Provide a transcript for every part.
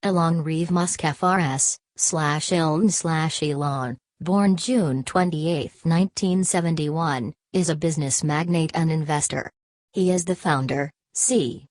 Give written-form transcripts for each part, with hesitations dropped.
Elon Reeve Musk FRS/Elon, born June 28, 1971, is a business magnate and investor. He is the founder, CEO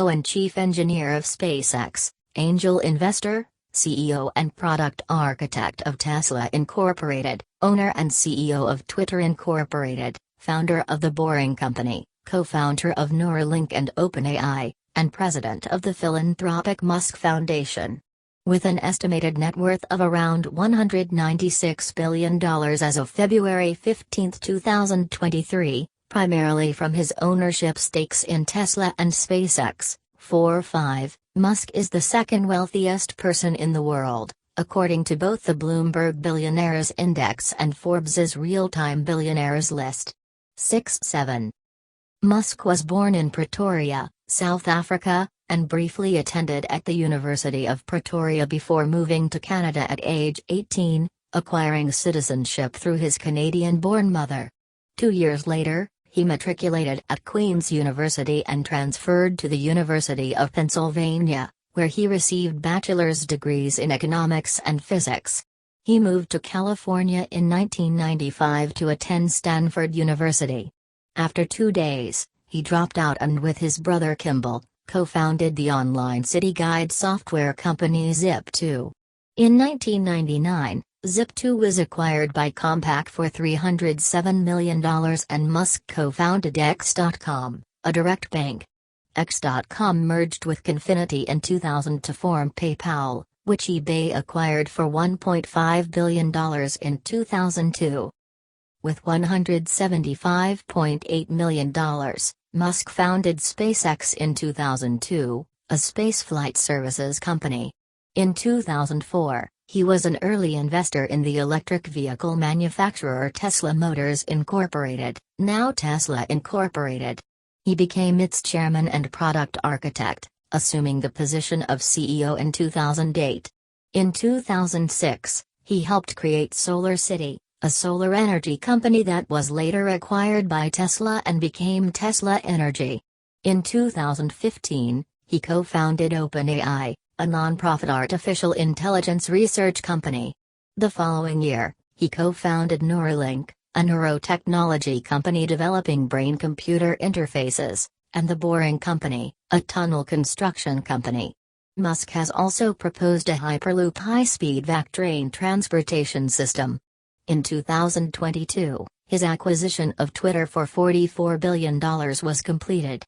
and chief engineer of SpaceX, angel investor, CEO and product architect of Tesla Incorporated, owner and CEO of Twitter Incorporated, founder of The Boring Company, co-founder of Neuralink and OpenAI, and president of the philanthropic Musk Foundation. With an estimated net worth of around $196 billion as of February 15, 2023, primarily from his ownership stakes in Tesla and SpaceX, Musk is the second wealthiest person in the world, according to both the Bloomberg Billionaires Index and Forbes's Real-Time Billionaires list. 6-7. Musk was born in Pretoria, South Africa, and briefly attended at the University of Pretoria before moving to Canada at age 18, acquiring citizenship through his Canadian-born mother. 2 years later, he matriculated at Queen's University and transferred to the University of Pennsylvania, where he received bachelor's degrees in economics and physics. He moved to California in 1995 to attend Stanford University. After 2 days, he dropped out and with his brother Kimball, co-founded the online city guide software company Zip2. In 1999, Zip2 was acquired by Compaq for $307 million and Musk co-founded X.com, a direct bank. X.com merged with Confinity in 2000 to form PayPal, which eBay acquired for $1.5 billion in 2002. With $175.8 million, Musk founded SpaceX in 2002, a spaceflight services company. In 2004, he was an early investor in the electric vehicle manufacturer Tesla Motors Incorporated, now Tesla Incorporated. He became its chairman and product architect, assuming the position of CEO in 2008. In 2006, he helped create SolarCity, a solar energy company that was later acquired by Tesla and became Tesla Energy. In 2015, he co-founded OpenAI, a non-profit artificial intelligence research company. The following year, he co-founded Neuralink, a neurotechnology company developing brain-computer interfaces, and The Boring Company, a tunnel construction company. Musk has also proposed a Hyperloop high-speed VAC train transportation system. In 2022, his acquisition of Twitter for $44 billion was completed.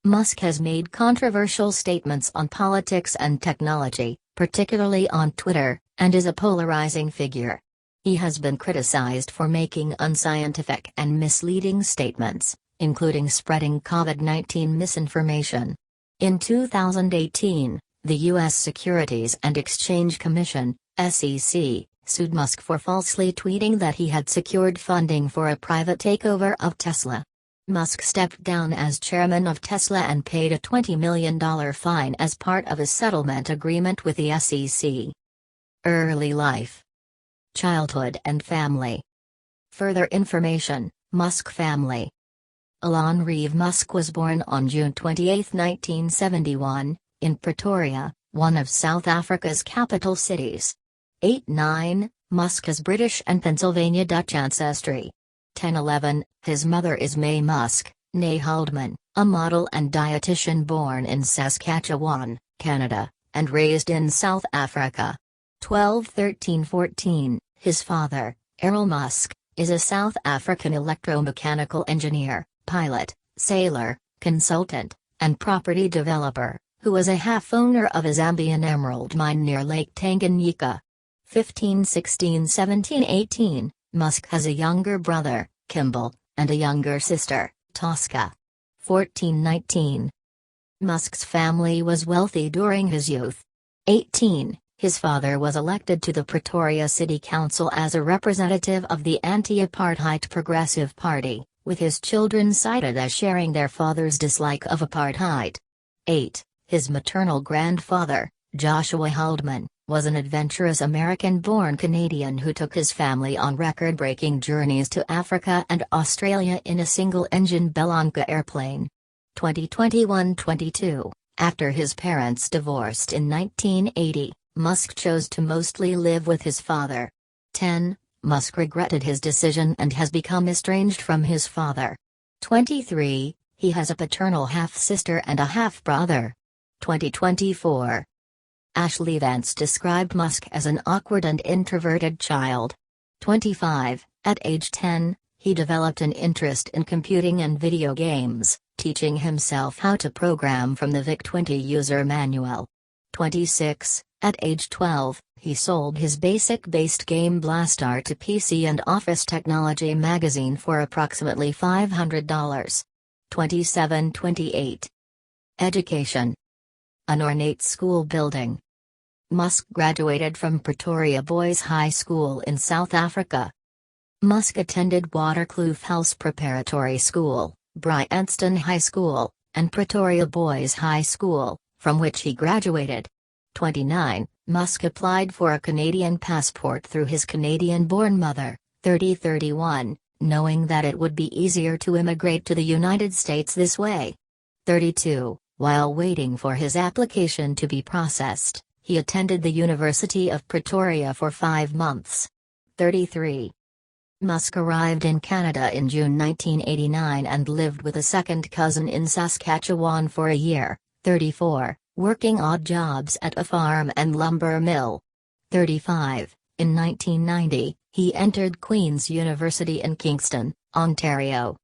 Musk has made controversial statements on politics and technology, particularly on Twitter, and is a polarizing figure. He has been criticized for making unscientific and misleading statements, including spreading COVID-19 misinformation. In 2018, the U.S. Securities and Exchange Commission, SEC, sued Musk for falsely tweeting that he had secured funding for a private takeover of Tesla. Musk stepped down as chairman of Tesla and paid a $20 million fine as part of a settlement agreement with the SEC. Early life, childhood and family. Further information: Musk family. Elon Reeve Musk was born on June 28, 1971, in Pretoria, one of South Africa's capital cities. 8-9, Musk has British and Pennsylvania Dutch ancestry. 10-11, his mother is May Musk, née Haldeman, a model and dietitian born in Saskatchewan, Canada, and raised in South Africa. 12-13-14, his father, Errol Musk, is a South African electromechanical engineer, pilot, sailor, consultant, and property developer, who was a half-owner of a Zambian emerald mine near Lake Tanganyika. 15-16-17-18, Musk has a younger brother, Kimball, and a younger sister, Tosca. 14-19. Musk's family was wealthy during his youth. 18. His father was elected to the Pretoria City Council as a representative of the anti-apartheid Progressive Party, with his children cited as sharing their father's dislike of apartheid. 8. His maternal grandfather, Joshua Haldeman, was an adventurous American-born Canadian who took his family on record-breaking journeys to Africa and Australia in a single-engine Bellanca airplane. 2021-22, After his parents divorced in 1980, Musk chose to mostly live with his father. 10. Musk regretted his decision and has become estranged from his father. 23. He has a paternal half-sister and a half-brother. 2024. Ashley Vance described Musk as an awkward and introverted child. 25. At age 10, he developed an interest in computing and video games, teaching himself how to program from the VIC-20 user manual. 26. At age 12, he sold his BASIC-based game Blastar to PC and Office Technology magazine for approximately $500. 27-28. Education. An ornate school building. Musk graduated from Pretoria Boys High School in South Africa. Musk attended Waterkloof House Preparatory School, Bryanston High School, and Pretoria Boys High School, from which he graduated. 29. Musk applied for a Canadian passport through his Canadian-born mother, 3031, knowing that it would be easier to immigrate to the United States this way. 32. While waiting for his application to be processed, he attended the University of Pretoria for 5 months. 33. Musk arrived in Canada in June 1989 and lived with a second cousin in Saskatchewan for a year. 34. Working odd jobs at a farm and lumber mill. 35. In 1990, he entered Queen's University in Kingston, Ontario.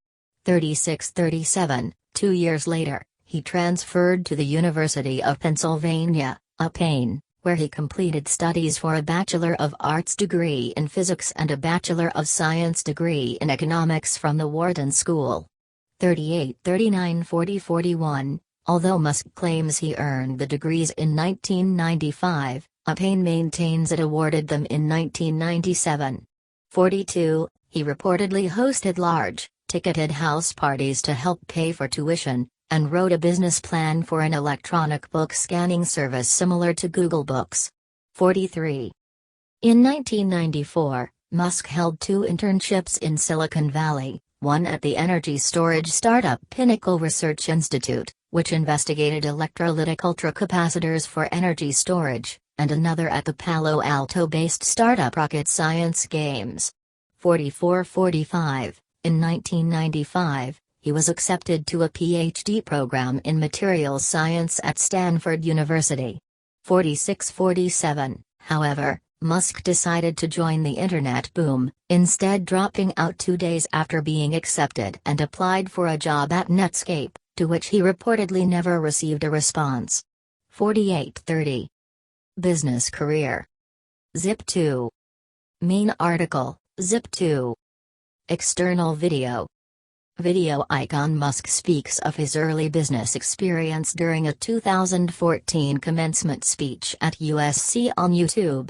36-37. 2 years later, he transferred to the University of Pennsylvania, Urbana, where he completed studies for a Bachelor of Arts degree in Physics and a Bachelor of Science degree in Economics from the Wharton School. 38-39-40-41. Although Musk claims he earned the degrees in 1995, Urbana maintains it awarded them in 1997. 42. He reportedly hosted large, ticketed house parties to help pay for tuition, and wrote a business plan for an electronic book scanning service similar to Google Books. 43. In 1994, Musk held 2 internships in Silicon Valley, one at the energy storage startup Pinnacle Research Institute, which investigated electrolytic ultracapacitors for energy storage, and another at the Palo Alto-based startup Rocket Science Games. 44-45. In 1995, he was accepted to a PhD program in materials science at Stanford University. 46-47. However, Musk decided to join the internet boom, instead dropping out 2 days after being accepted and applied for a job at Netscape, to which he reportedly never received a response. 48-30. Business career. Zip2. Main article, Zip2. External video. Video icon. Musk speaks of his early business experience during a 2014 commencement speech at USC on YouTube.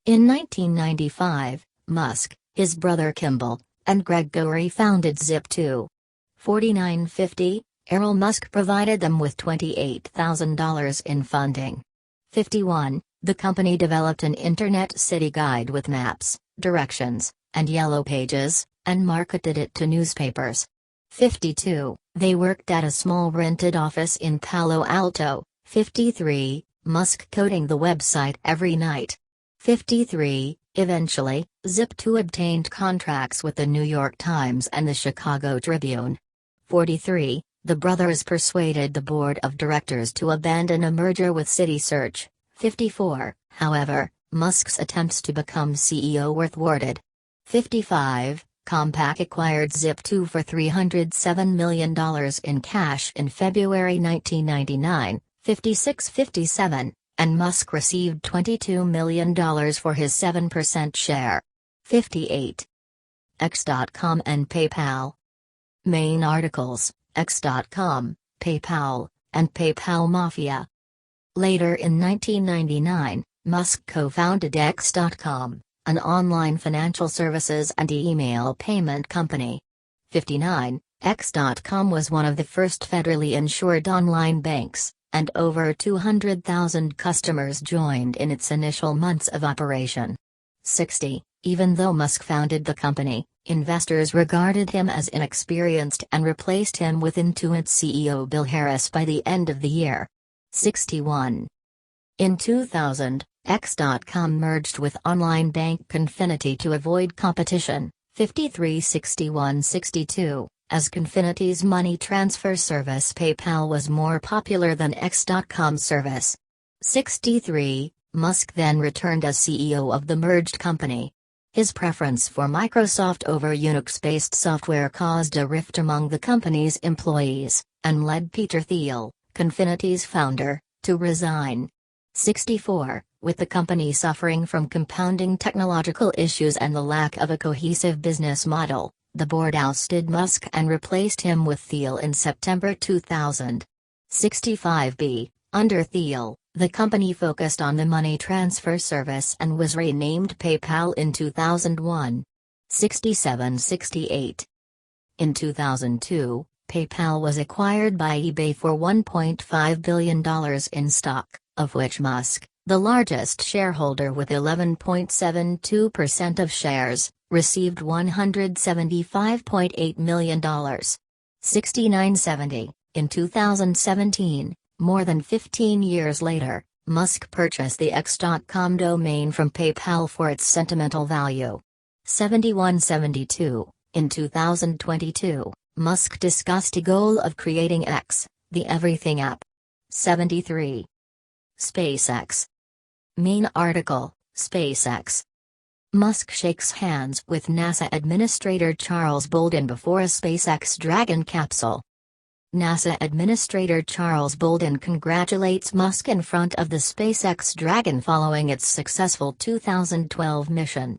In 1995, Musk, his brother Kimball, and Gregory founded Zip2. 49-50. Elon Musk provided them with $28,000 in funding. 51. The company developed an internet city guide with maps, directions, and yellow pages, and marketed it to newspapers. 52. They worked at a small rented office in Palo Alto. 53. Musk coding the website every night. 53. Eventually, Zip2 obtained contracts with the New York Times and the Chicago Tribune. 43. The brothers persuaded the board of directors to abandon a merger with CitySearch. 54. However, Musk's attempts to become CEO were thwarted. 55. Compaq acquired Zip2 for $307 million in cash in February 1999, 56-57, and Musk received $22 million for his 7% share. 58. X.com and PayPal. Main articles, X.com, PayPal, and PayPal Mafia. Later in 1999, Musk co-founded X.com, an online financial services and email payment company. 59. X.com was one of the first federally insured online banks, and over 200,000 customers joined in its initial months of operation. 60. Even though Musk founded the company, investors regarded him as inexperienced and replaced him with Intuit CEO Bill Harris by the end of the year. 61. In 2000, X.com merged with online bank Confinity to avoid competition. 53. 61-62. As Confinity's money transfer service PayPal was more popular than X.com's service. 63. Musk then returned as CEO of the merged company. His preference for Microsoft over Unix-based software caused a rift among the company's employees, and led Peter Thiel, Confinity's founder, to resign. 64. With the company suffering from compounding technological issues and the lack of a cohesive business model, the board ousted Musk and replaced him with Thiel in September 2000. 65b. Under Thiel, the company focused on the money transfer service and was renamed PayPal in 2001. 67-68. In 2002, PayPal was acquired by eBay for $1.5 billion in stock, of which Musk, the largest shareholder with 11.72% of shares, received $175.8 million. 69-70. In 2017, more than 15 years later, Musk purchased the X.com domain from PayPal for its sentimental value. 71-72. In 2022, Musk discussed a goal of creating X, the Everything app. 73. SpaceX. Main article, SpaceX. Musk shakes hands with NASA Administrator Charles Bolden before a SpaceX Dragon capsule. NASA Administrator Charles Bolden congratulates Musk in front of the SpaceX Dragon following its successful 2012 mission.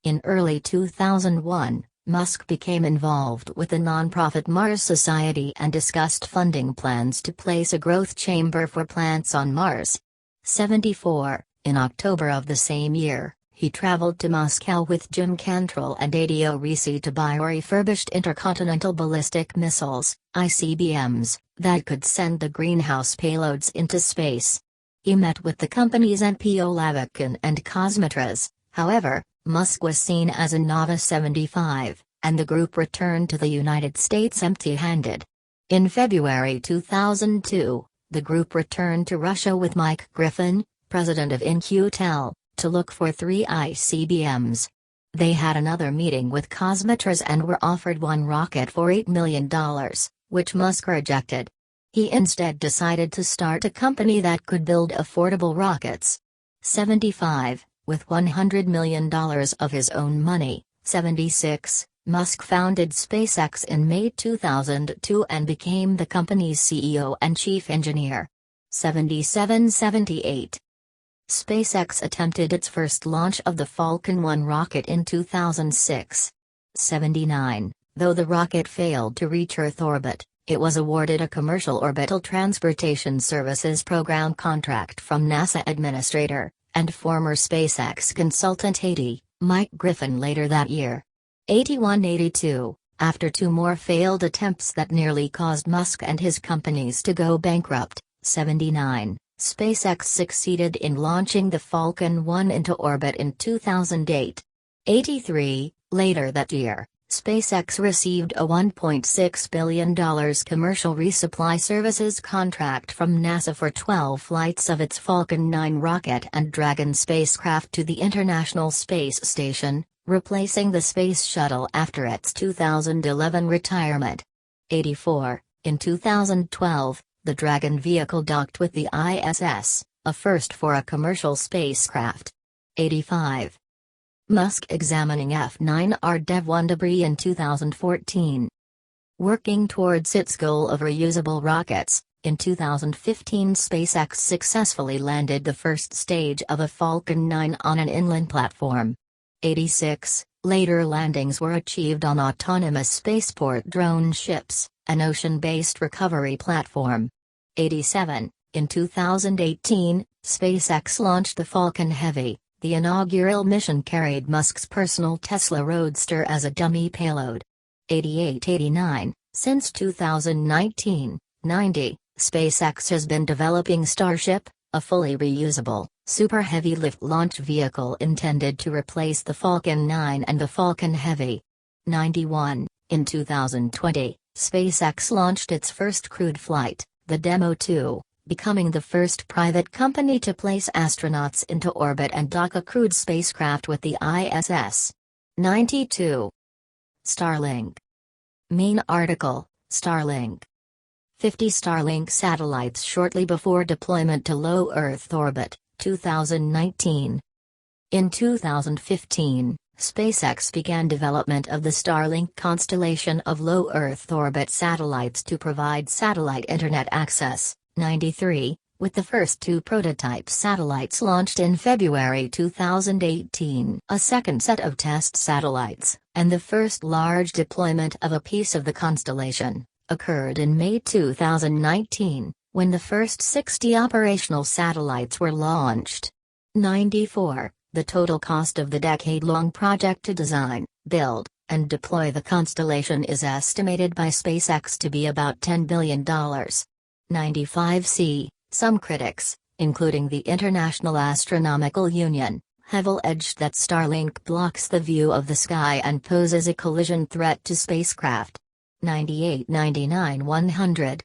In early 2001, Musk became involved with the nonprofit Mars Society and discussed funding plans to place a growth chamber for plants on Mars. 74. In October of the same year, he traveled to Moscow with Jim Cantrell and Adio Risi to buy refurbished intercontinental ballistic missiles, ICBMs, that could send the greenhouse payloads into space. He met with the companies NPO Lavokin and Cosmetras. However, Musk was seen as a novice 75, and the group returned to the United States empty-handed. In February 2002, the group returned to Russia with Mike Griffin, president of In-Q-Tel, to look for 3 ICBMs. They had another meeting with Cosmetras and were offered one rocket for $8 million, which Musk rejected. He instead decided to start a company that could build affordable rockets. 75. With $100 million of his own money. 76. Musk founded SpaceX in May 2002 and became the company's CEO and chief engineer. 77-78. SpaceX attempted its first launch of the Falcon 1 rocket in 2006. 79. Though the rocket failed to reach Earth orbit, it was awarded a Commercial Orbital Transportation Services Program contract from NASA Administrator and former SpaceX consultant Mike Griffin later that year. 81-82. After 2 more failed attempts that nearly caused Musk and his companies to go bankrupt. 79. SpaceX succeeded in launching the Falcon 1 into orbit in 2008. 83. Later that year, SpaceX received a $1.6 billion commercial resupply services contract from NASA for 12 flights of its Falcon 9 rocket and Dragon spacecraft to the International Space Station, replacing the Space Shuttle after its 2011 retirement. 84. In 2012, the Dragon vehicle docked with the ISS, a first for a commercial spacecraft. 85. Musk examining F9R Dev-1 debris in 2014. Working towards its goal of reusable rockets, in 2015 SpaceX successfully landed the first stage of a Falcon 9 on an inland platform. 86. Later landings were achieved on autonomous spaceport drone ships, an ocean-based recovery platform. 87. In 2018, SpaceX launched the Falcon Heavy. The inaugural mission carried Musk's personal Tesla Roadster as a dummy payload. 88-89. Since 2019, 90, SpaceX has been developing Starship, a fully reusable, super heavy lift launch vehicle intended to replace the Falcon 9 and the Falcon Heavy. 91. In 2020, SpaceX launched its first crewed flight, the Demo 2, becoming the first private company to place astronauts into orbit and dock a crewed spacecraft with the ISS-92. Starlink. Main article, Starlink. 50 Starlink satellites shortly before deployment to low Earth orbit, 2019. In 2015, SpaceX began development of the Starlink constellation of low Earth orbit satellites to provide satellite internet access, 93, with the first two prototype satellites launched in February 2018. A second set of test satellites, and the first large deployment of a piece of the constellation, occurred in May 2019, when the first 60 operational satellites were launched. 94. The total cost of the decade-long project to design, build, and deploy the constellation is estimated by SpaceX to be about $10 billion. 95c. Some critics, including the International Astronomical Union, have alleged that Starlink blocks the view of the sky and poses a collision threat to spacecraft. 98, 99, 100.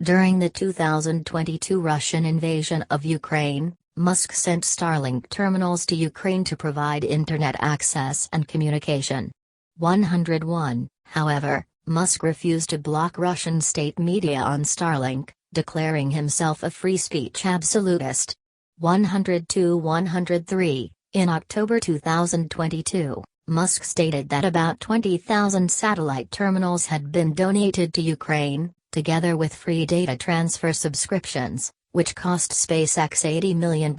During the 2022 Russian invasion of Ukraine, Musk sent Starlink terminals to Ukraine to provide internet access and communication. 101. However, Musk refused to block Russian state media on Starlink, declaring himself a free speech absolutist. 102-103. In October 2022, Musk stated that about 20,000 satellite terminals had been donated to Ukraine, together with free data transfer subscriptions, which cost SpaceX $80 million.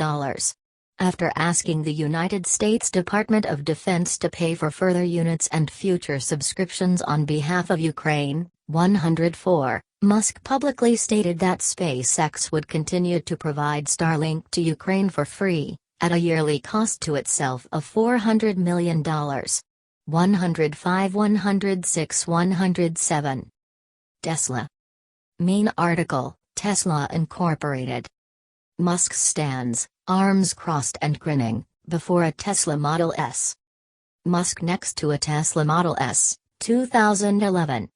After asking the United States Department of Defense to pay for further units and future subscriptions on behalf of Ukraine, 104, Musk publicly stated that SpaceX would continue to provide Starlink to Ukraine for free, at a yearly cost to itself of $400 million. 105, 106, 107. Tesla. Main article, Tesla Incorporated. Musk stands, arms crossed and grinning, before a Tesla Model S. Musk next to a Tesla Model S, 2011.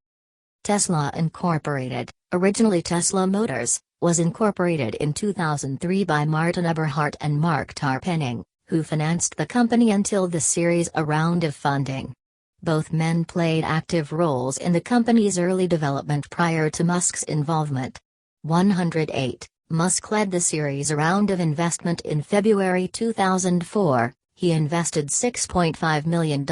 Tesla Incorporated, originally Tesla Motors, was incorporated in 2003 by Martin Eberhart and Mark Tarpenning, who financed the company until the Series A round of funding. Both men played active roles in the company's early development prior to Musk's involvement. 108. Musk led the Series A round of investment in February 2004. He invested $6.5 million,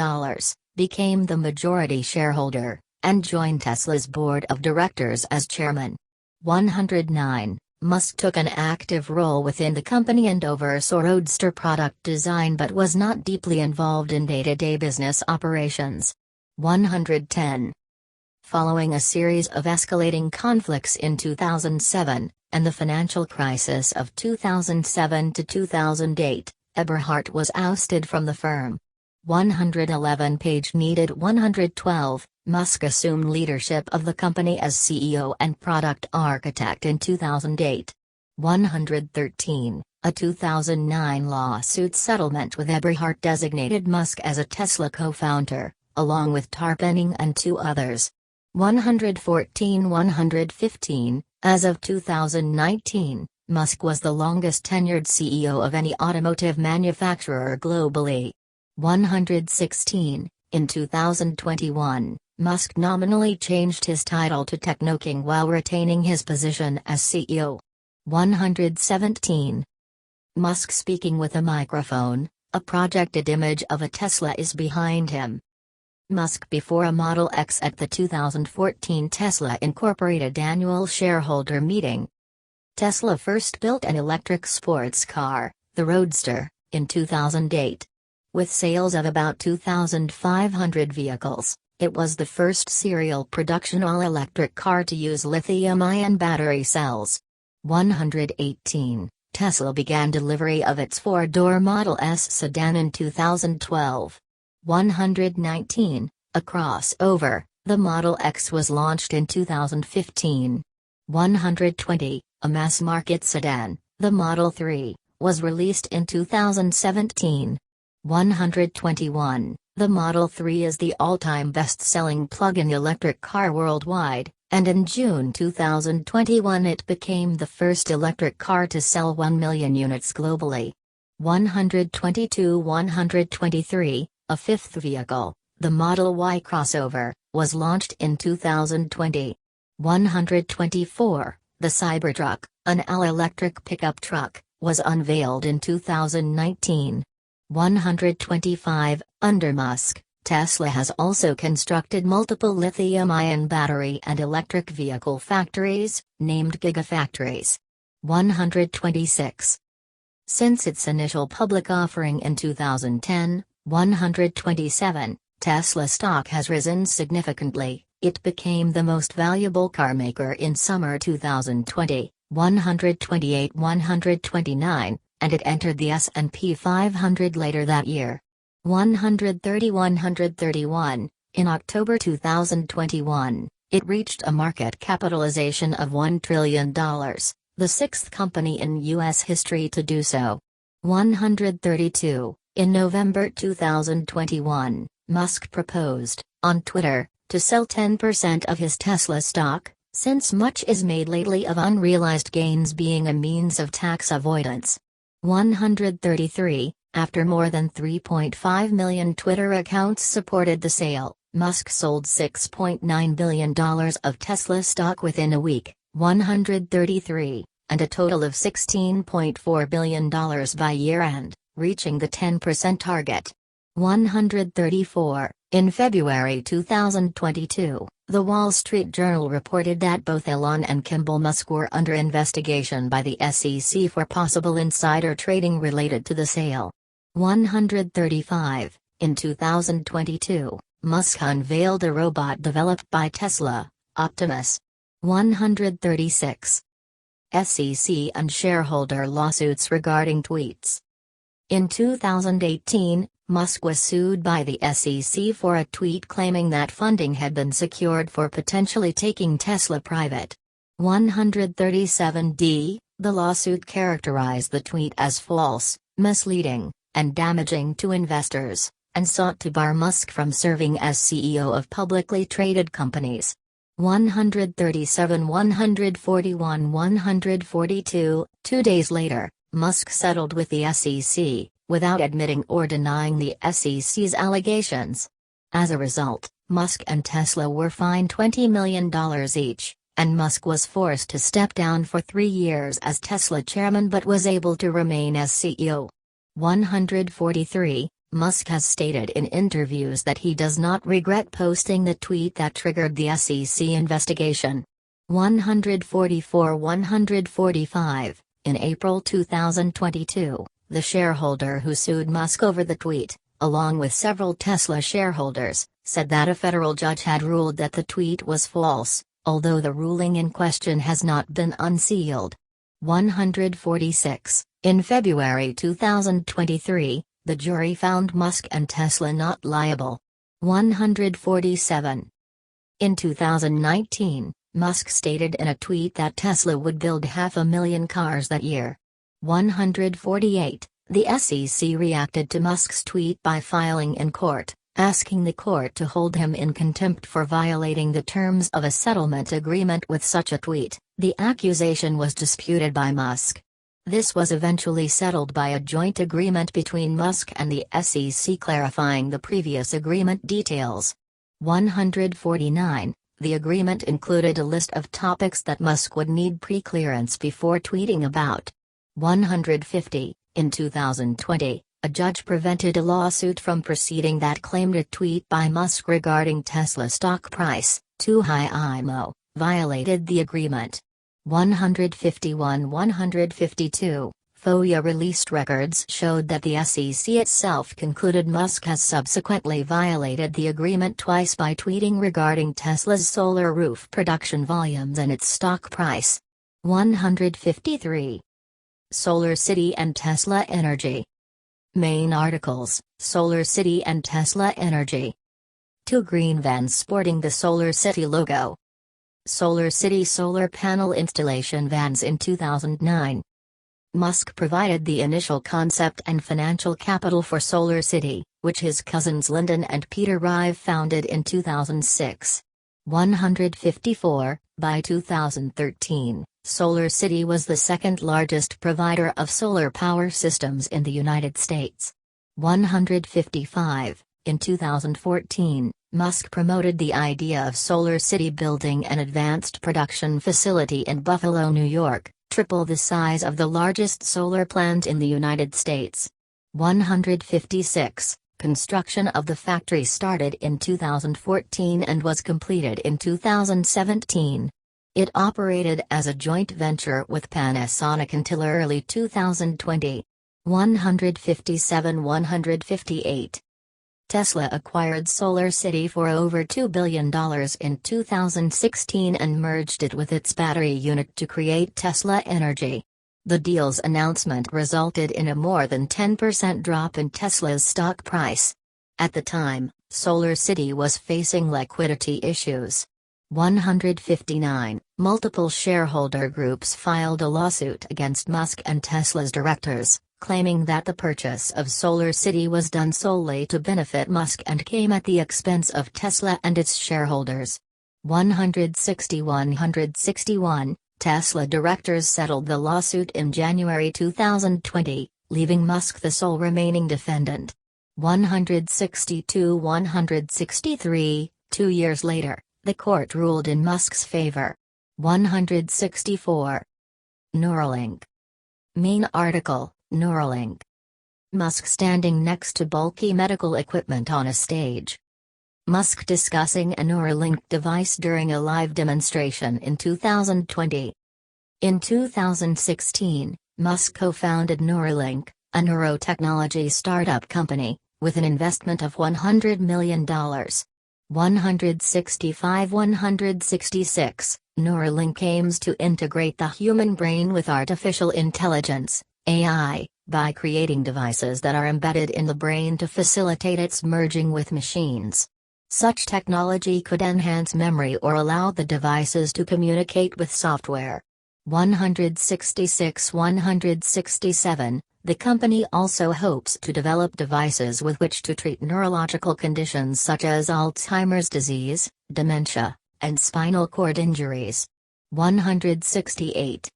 became the majority shareholder, and joined Tesla's board of directors as chairman. 109. Musk took an active role within the company and oversaw Roadster product design but was not deeply involved in day-to-day business operations. 110. Following a series of escalating conflicts in 2007, and the financial crisis of 2007 to 2008, Eberhart was ousted from the firm. 111. Page needed. 112. Musk assumed leadership of the company as CEO and product architect in 2008. 113. A 2009 lawsuit settlement with Eberhart designated Musk as a Tesla co-founder, along with Tarpenning and two others. 114-115. As of 2019, Musk was the longest tenured CEO of any automotive manufacturer globally. 116. In 2021, Musk nominally changed his title to Technoking while retaining his position as CEO. 117. Musk speaking with a microphone, a projected image of a Tesla is behind him. Musk before a Model X at the 2014 Tesla Incorporated annual shareholder meeting. Tesla first built an electric sports car, the Roadster, in 2008. With sales of about 2,500 vehicles, it was the first serial production all-electric car to use lithium-ion battery cells. 118. Tesla began delivery of its four-door Model S sedan in 2012. 119. A crossover, the Model X was launched in 2015. 120. A mass-market sedan, the Model 3, was released in 2017. 121. The Model 3 is the all-time best-selling plug-in electric car worldwide, and in June 2021 it became the first electric car to sell 1 million units globally. 123, a fifth vehicle, the Model Y crossover, was launched in 2020. 124, the Cybertruck, an all-electric pickup truck, was unveiled in 2019. 125, under Musk, Tesla has also constructed multiple lithium-ion battery and electric vehicle factories, named Gigafactories. 126. Since its initial public offering in 2010, 127, Tesla stock has risen significantly. It became the most valuable carmaker in summer 2020, 128, 129, and it entered the S&P 500 later that year. 131, in October 2021, it reached a market capitalization of $1 trillion, the sixth company in U.S. history to do so. 132, in November 2021, Musk proposed, on Twitter, to sell 10% of his Tesla stock, since much is made lately of unrealized gains being a means of tax avoidance. 133, after more than 3.5 million Twitter accounts supported the sale, Musk sold $6.9 billion of Tesla stock within a week. 133, and a total of $16.4 billion by year-end, reaching the 10% target. 134, in February 2022, The Wall Street Journal reported that both Elon and Kimball Musk were under investigation by the SEC for possible insider trading related to the sale. 135, in 2022, Musk unveiled a robot developed by Tesla, Optimus. 136. SEC and shareholder lawsuits regarding tweets. In 2018, Musk was sued by the SEC for a tweet claiming that funding had been secured for potentially taking Tesla private. 137d, the lawsuit characterized the tweet as false, misleading, and damaging to investors, and sought to bar Musk from serving as CEO of publicly traded companies. 137, 141, 142, 2 days later, Musk settled with the SEC, without admitting or denying the SEC's allegations. As a result, Musk and Tesla were fined $20 million each, and Musk was forced to step down for 3 years as Tesla chairman but was able to remain as CEO. 143, Musk has stated in interviews that he does not regret posting the tweet that triggered the SEC investigation. 144, 145, in April 2022, the shareholder who sued Musk over the tweet, along with several Tesla shareholders, said that a federal judge had ruled that the tweet was false, although the ruling in question has not been unsealed. 146, in February 2023, the jury found Musk and Tesla not liable. 147. In 2019, Musk stated in a tweet that Tesla would build 500,000 cars that year. 148. The SEC reacted to Musk's tweet by filing in court, asking the court to hold him in contempt for violating the terms of a settlement agreement with such a tweet. The accusation was disputed by Musk. This was eventually settled by a joint agreement between Musk and the SEC clarifying the previous agreement details. 149. The agreement included a list of topics that Musk would need pre-clearance before tweeting about. 150. In 2020, a judge prevented a lawsuit from proceeding that claimed a tweet by Musk regarding Tesla stock price, too high IMO, violated the agreement. 151, 152, FOIA released records showed that the SEC itself concluded Musk has subsequently violated the agreement twice by tweeting regarding Tesla's solar roof production volumes and its stock price. 153. Solar City and Tesla Energy. Main articles: Solar City and Tesla Energy. 2 green vans sporting the Solar City logo. Solar City solar panel installation vans in 2009. Musk provided the initial concept and financial capital for Solar City, which his cousins Lyndon and Peter Rive founded in 2006. 154. By 2013, Solar City was the second largest provider of solar power systems in the United States. 155. In 2014, Musk promoted the idea of Solar City building an advanced production facility in Buffalo, New York, triple the size of the largest solar plant in the United States. 156. Construction of the factory started in 2014 and was completed in 2017. It operated as a joint venture with Panasonic until early 2020. 157-158. Tesla acquired Solar City for over $2 billion in 2016 and merged it with its battery unit to create Tesla Energy. The deal's announcement resulted in a more than 10% drop in Tesla's stock price. At the time, Solar City was facing liquidity issues. 159. Multiple shareholder groups filed a lawsuit against Musk and Tesla's directors, claiming that the purchase of Solar City was done solely to benefit Musk and came at the expense of Tesla and its shareholders. 161-161. Tesla directors settled the lawsuit in January 2020, leaving Musk the sole remaining defendant. 162-163. 2 years later, the court ruled in Musk's favor. 164. Neuralink. Main article, Neuralink. Musk standing next to bulky medical equipment on a stage. Musk discussing a Neuralink device during a live demonstration in 2020. In 2016, Musk co-founded Neuralink, a neurotechnology startup company, with an investment of $100 million. 165-166. Neuralink aims to integrate the human brain with artificial intelligence, AI, by creating devices that are embedded in the brain to facilitate its merging with machines. Such technology could enhance memory or allow the devices to communicate with software. 166-167. The company also hopes to develop devices with which to treat neurological conditions such as Alzheimer's disease, dementia, and spinal cord injuries. 168.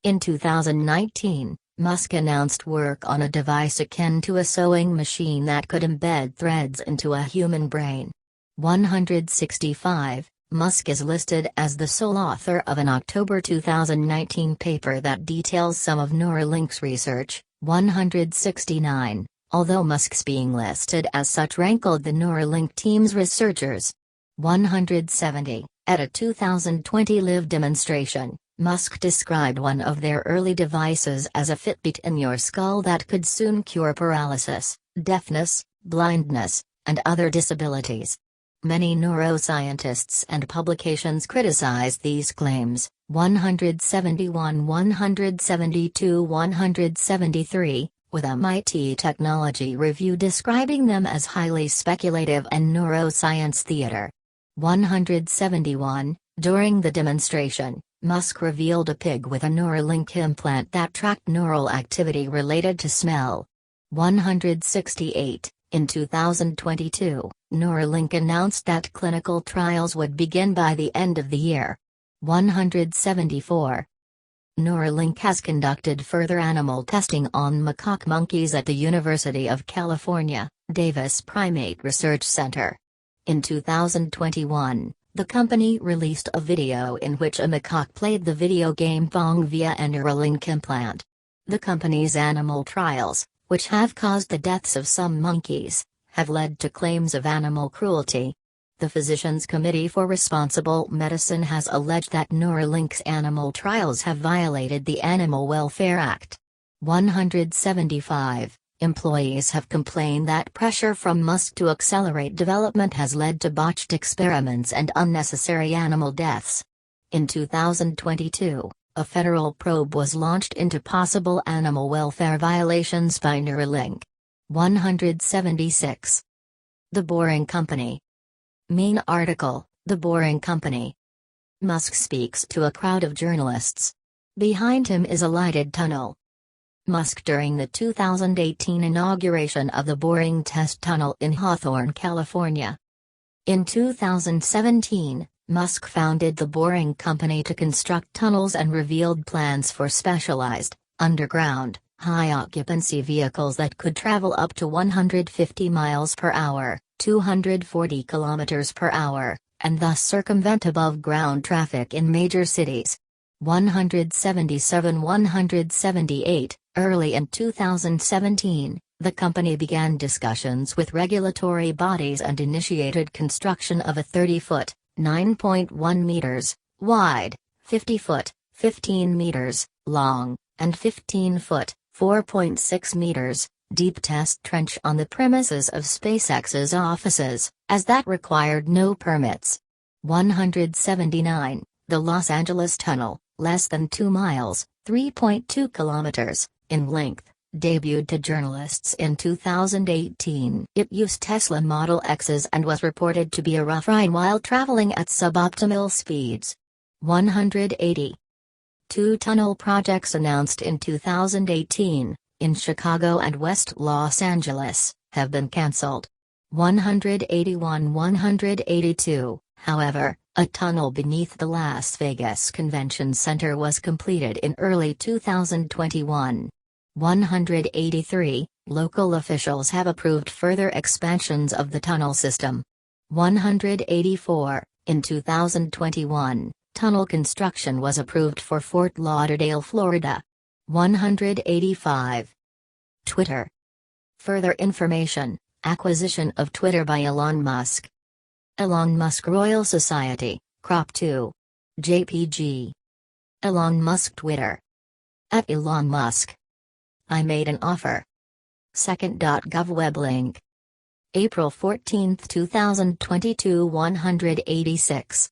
In 2019, Musk announced work on a device akin to a sewing machine that could embed threads into a human brain. 165. Musk is listed as the sole author of an October 2019 paper that details some of Neuralink's research. 169. Although Musk's being listed as such rankled the Neuralink team's researchers. 170. At a 2020 live demonstration, Musk described one of their early devices as a Fitbit in your skull that could soon cure paralysis, deafness, blindness, and other disabilities. Many neuroscientists and publications criticize these claims. 171-172-173, with MIT Technology Review describing them as highly speculative and neuroscience theater. 171. During the demonstration, Musk revealed a pig with a Neuralink implant that tracked neural activity related to smell. 168. In 2022, Neuralink announced that clinical trials would begin by the end of the year. 174. Neuralink has conducted further animal testing on macaque monkeys at the University of California, Davis Primate Research Center. In 2021, the company released a video in which a macaque played the video game Pong via a Neuralink implant. The company's animal trials, which have caused the deaths of some monkeys, have led to claims of animal cruelty. The Physicians Committee for Responsible Medicine has alleged that Neuralink's animal trials have violated the Animal Welfare Act. 175. Employees have complained that pressure from Musk to accelerate development has led to botched experiments and unnecessary animal deaths. In 2022, a federal probe was launched into possible animal welfare violations by Neuralink. 176. The Boring Company. Main article, The Boring Company. Musk speaks to a crowd of journalists. Behind him is a lighted tunnel. Musk during the 2018 inauguration of the Boring Test Tunnel in Hawthorne, California. In 2017, Musk founded the boring company to construct tunnels and revealed plans for specialized, underground, high-occupancy vehicles that could travel up to 150 miles per hour, 240 kilometers per hour, and thus circumvent above-ground traffic in major cities. 177-178, early in 2017, the company began discussions with regulatory bodies and initiated construction of a 30-foot, 9.1 meters, wide, 50-foot, 15 meters, long, and 15-foot, 4.6 meters, deep test trench on the premises of SpaceX's offices, as that required no permits. 179, the Los Angeles Tunnel, less than 2 miles, 3.2 kilometers, in length, debuted to journalists in 2018. It used Tesla Model X's and was reported to be a rough ride while traveling at suboptimal speeds. 180. 2 tunnel projects announced in 2018, in Chicago and West Los Angeles, have been cancelled. 181-182, however, a tunnel beneath the Las Vegas Convention Center was completed in early 2021. 183, local officials have approved further expansions of the tunnel system. 184, in 2021, tunnel construction was approved for Fort Lauderdale, Florida. 185. Twitter. Further information, acquisition of Twitter by Elon Musk. Elon Musk Royal Society, Crop 2. JPG. Elon Musk Twitter. At Elon Musk. I made an offer. Second.gov web link. April 14, 2022 186.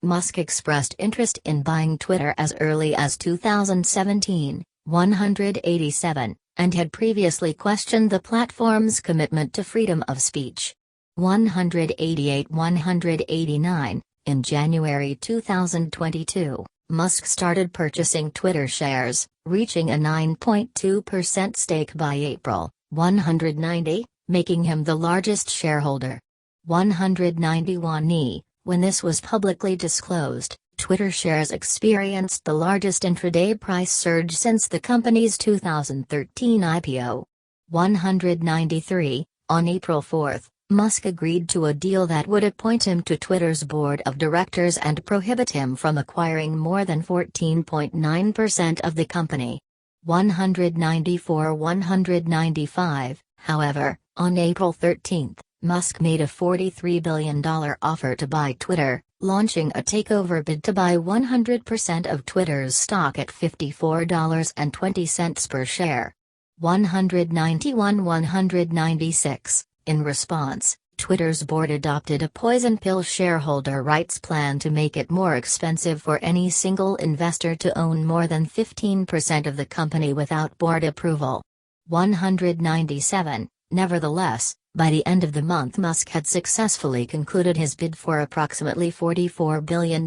Musk expressed interest in buying Twitter as early as 2017, 187, and had previously questioned the platform's commitment to freedom of speech. 188-189, in January 2022, Musk started purchasing Twitter shares, reaching a 9.2% stake by April. 190, making him the largest shareholder. 191e. When this was publicly disclosed, Twitter shares experienced the largest intraday price surge since the company's 2013 IPO. 193, on April 4, Musk agreed to a deal that would appoint him to Twitter's board of directors and prohibit him from acquiring more than 14.9% of the company. 194-195, however, on April 13, Musk made a $43 billion offer to buy Twitter, launching a takeover bid to buy 100% of Twitter's stock at $54.20 per share. 191-196. In response, Twitter's board adopted a poison pill shareholder rights plan to make it more expensive for any single investor to own more than 15% of the company without board approval. 197. Nevertheless, by the end of the month Musk had successfully concluded his bid for approximately $44 billion.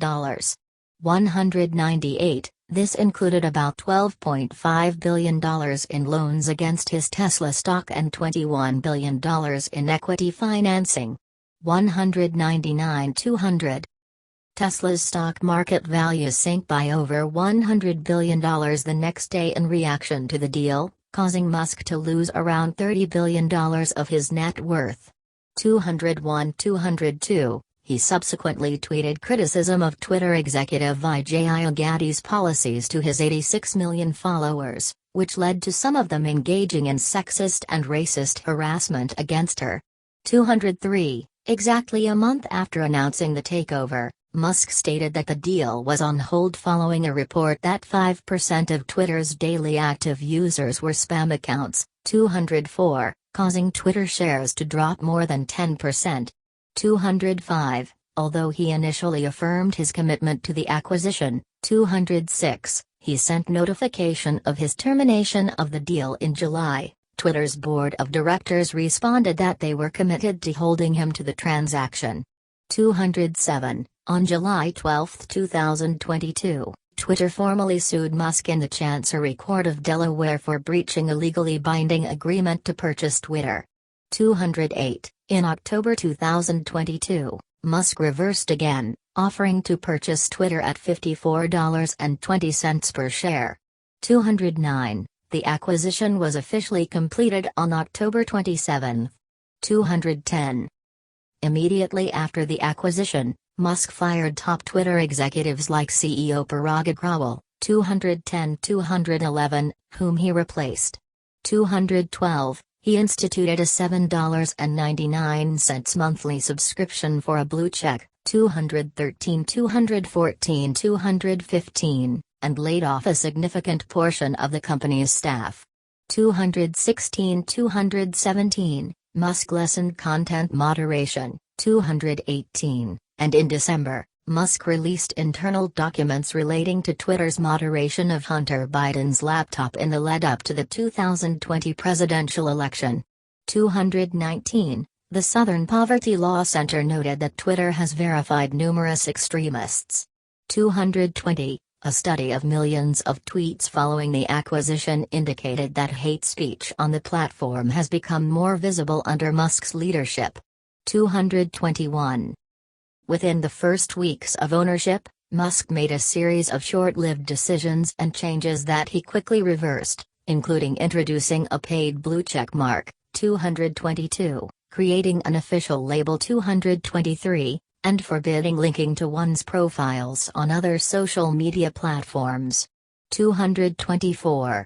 198, this included about $12.5 billion in loans against his Tesla stock and $21 billion in equity financing. 199-200. Tesla's stock market value sank by over $100 billion the next day in reaction to the deal, causing Musk to lose around $30 billion of his net worth. 201-202, he subsequently tweeted criticism of Twitter executive Vijay Gadde's policies to his 86 million followers, which led to some of them engaging in sexist and racist harassment against her. 203, exactly a month after announcing the takeover, Musk stated that the deal was on hold following a report that 5% of Twitter's daily active users were spam accounts. 204, causing Twitter shares to drop more than 10%. 205, although he initially affirmed his commitment to the acquisition. 206, he sent notification of his termination of the deal in July. Twitter's board of directors responded that they were committed to holding him to the transaction. 207, on July 12, 2022, Twitter formally sued Musk in the Chancery Court of Delaware for breaching a legally binding agreement to purchase Twitter. 208, in October 2022, Musk reversed again, offering to purchase Twitter at $54.20 per share. 209. The acquisition was officially completed on October 27. 210. Immediately after the acquisition, Musk fired top Twitter executives like CEO Parag Agrawal, 210-211, whom he replaced. 212. He instituted a $7.99 monthly subscription for a blue check, 213, 214, 215, and laid off a significant portion of the company's staff. 216, 217. Musk lessened content moderation, 218, and in December, Musk released internal documents relating to Twitter's moderation of Hunter Biden's laptop in the lead-up to the 2020 presidential election. 219. The Southern Poverty Law Center noted that Twitter has verified numerous extremists. 220. A study of millions of tweets following the acquisition indicated that hate speech on the platform has become more visible under Musk's leadership. 221. Within the first weeks of ownership, Musk made a series of short-lived decisions and changes that he quickly reversed, including introducing a paid blue check mark, 222, creating an official label 223, and forbidding linking to one's profiles on other social media platforms. 224.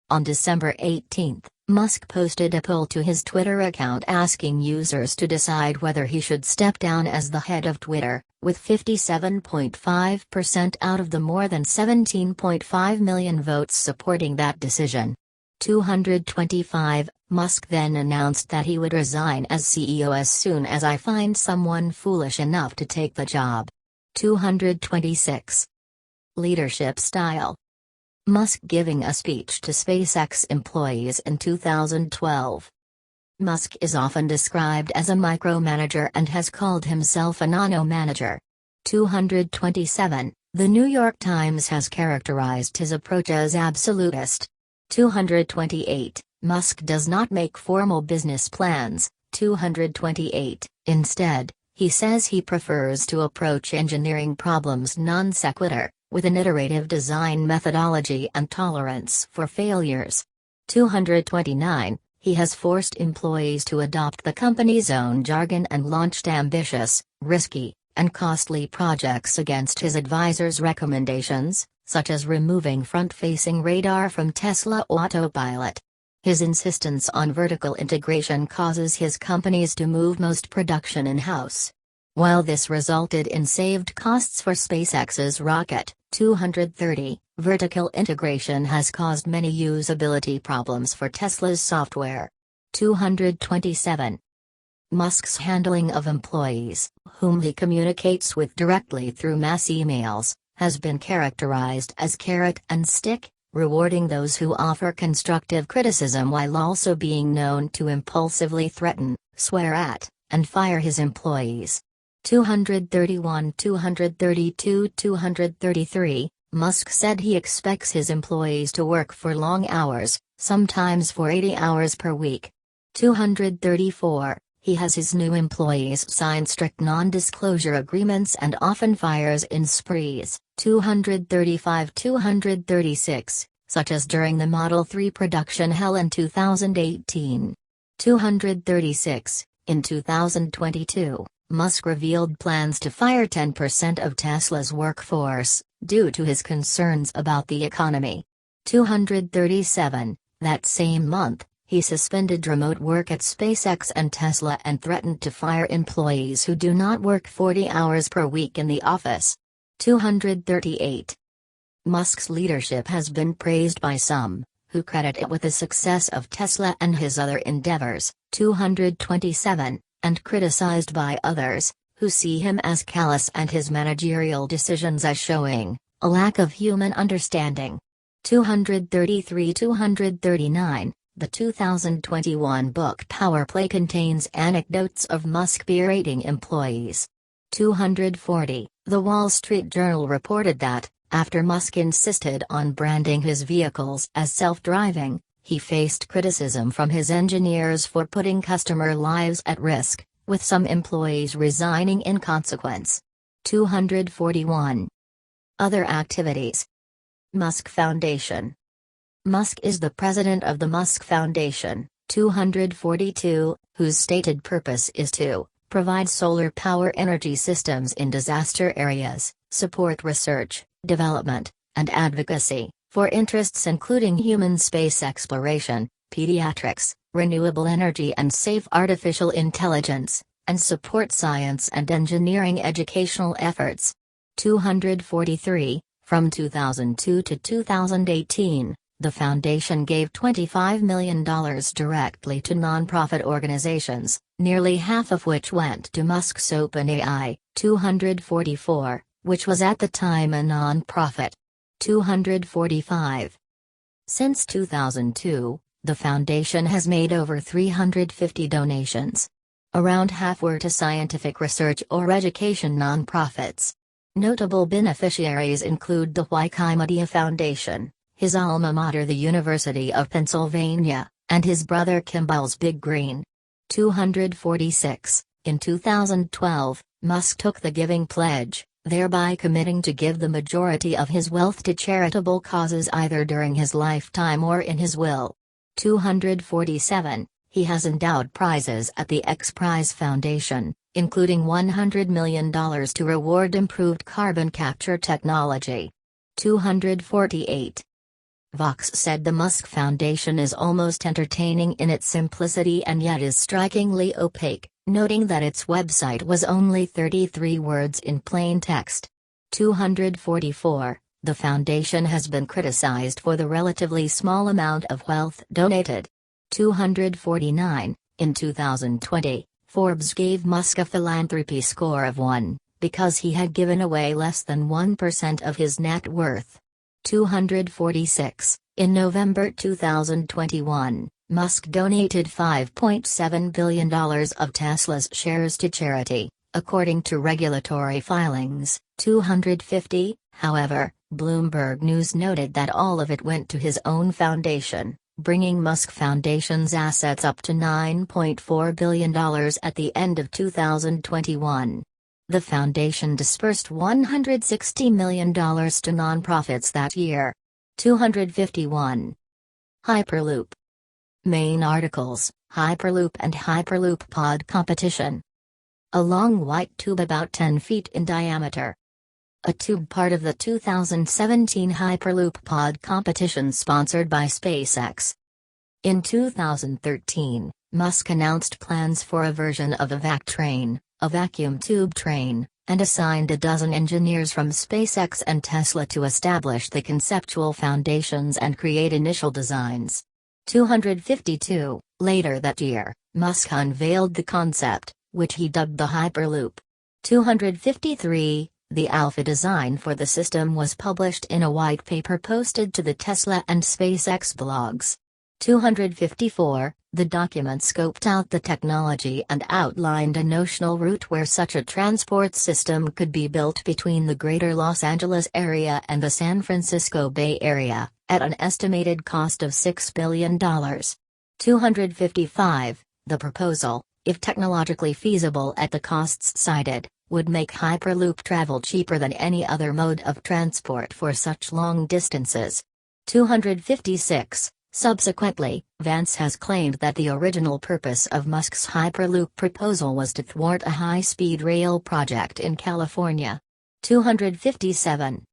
On December 18, Musk posted a poll to his Twitter account asking users to decide whether he should step down as the head of Twitter, with 57.5% out of the more than 17.5 million votes supporting that decision. 225. Musk then announced that he would resign as CEO as soon as I find someone foolish enough to take the job. 226. Leadership style. Musk giving a speech to SpaceX employees in 2012. Musk is often described as a micromanager and has called himself a nano-manager. 227. The New York Times has characterized his approach as absolutist. 228. Musk does not make formal business plans. 228. Instead, he says he prefers to approach engineering problems non sequitur, with an iterative design methodology and tolerance for failures. 229. He has forced employees to adopt the company's own jargon and launched ambitious, risky, and costly projects against his advisors' recommendations, such as removing front-facing radar from Tesla Autopilot. His insistence on vertical integration causes his companies to move most production in-house. While this resulted in saved costs for SpaceX's rocket, 230, vertical integration has caused many usability problems for Tesla's software. 227. Musk's handling of employees, whom he communicates with directly through mass emails, has been characterized as carrot and stick, rewarding those who offer constructive criticism while also being known to impulsively threaten, swear at, and fire his employees. 231, 232, 233. Musk said he expects his employees to work for long hours, sometimes for 80 hours per week. 234. He has his new employees sign strict non-disclosure agreements and often fires in sprees. 235, 236, such as during the Model 3 production hell in 2018. 236. In 2022, Musk revealed plans to fire 10% of Tesla's workforce, due to his concerns about the economy. 237. That same month, he suspended remote work at SpaceX and Tesla and threatened to fire employees who do not work 40 hours per week in the office. 238. Musk's leadership has been praised by some, who credit it with the success of Tesla and his other endeavors. 227, and criticized by others, who see him as callous and his managerial decisions as showing a lack of human understanding. 233, 239. The 2021 book Power Play contains anecdotes of Musk berating employees. 240. The Wall Street Journal reported that, after Musk insisted on branding his vehicles as self-driving, he faced criticism from his engineers for putting customer lives at risk, with some employees resigning in consequence. 241. Other activities. Musk Foundation. Musk is the president of the Musk Foundation, 242, whose stated purpose is to provide solar power energy systems in disaster areas, support research, development, and advocacy for interests including human space exploration, pediatrics, renewable energy and safe artificial intelligence, and support science and engineering educational efforts. 243. From 2002 to 2018, the foundation gave $25 million directly to nonprofit organizations, nearly half of which went to Musk's OpenAI, 244, which was at the time a nonprofit. 245. Since 2002, the foundation has made over 350 donations. Around half were to scientific research or education nonprofits. Notable beneficiaries include the Wikimedia Foundation, his alma mater the University of Pennsylvania, and his brother Kimball's Big Green. 246. In 2012, Musk took the Giving Pledge, thereby committing to give the majority of his wealth to charitable causes either during his lifetime or in his will. 247. He has endowed prizes at the X Prize Foundation, including $100 million to reward improved carbon capture technology. 248. Vox said the Musk Foundation is almost entertaining in its simplicity and yet is strikingly opaque, noting that its website was only 33 words in plain text. 244. The foundation has been criticized for the relatively small amount of wealth donated. 249. In 2020, Forbes gave Musk a philanthropy score of 1, because he had given away less than 1% of his net worth. 246. In November 2021, Musk donated $5.7 billion of Tesla's shares to charity, according to regulatory filings. 250. However, Bloomberg News noted that all of it went to his own foundation, bringing Musk Foundation's assets up to $9.4 billion at the end of 2021. The foundation dispersed $160 million to nonprofits that year. 251. Hyperloop. Main articles: Hyperloop and Hyperloop Pod Competition. A long white tube about 10 feet in diameter. A tube part of the 2017 Hyperloop Pod competition sponsored by SpaceX. In 2013, Musk announced plans for a version of a vac train, a vacuum tube train, and assigned a dozen engineers from SpaceX and Tesla to establish the conceptual foundations and create initial designs. 252. Later that year, Musk unveiled the concept, which he dubbed the Hyperloop. 253. The alpha design for the system was published in a white paper posted to the Tesla and SpaceX blogs. 254. The document scoped out the technology and outlined a notional route where such a transport system could be built between the greater Los Angeles area and the San Francisco Bay Area, at an estimated cost of $6 billion. 255. The proposal, if technologically feasible at the costs cited, would make Hyperloop travel cheaper than any other mode of transport for such long distances. 256. Subsequently, Vance has claimed that the original purpose of Musk's Hyperloop proposal was to thwart a high-speed rail project in California. 257.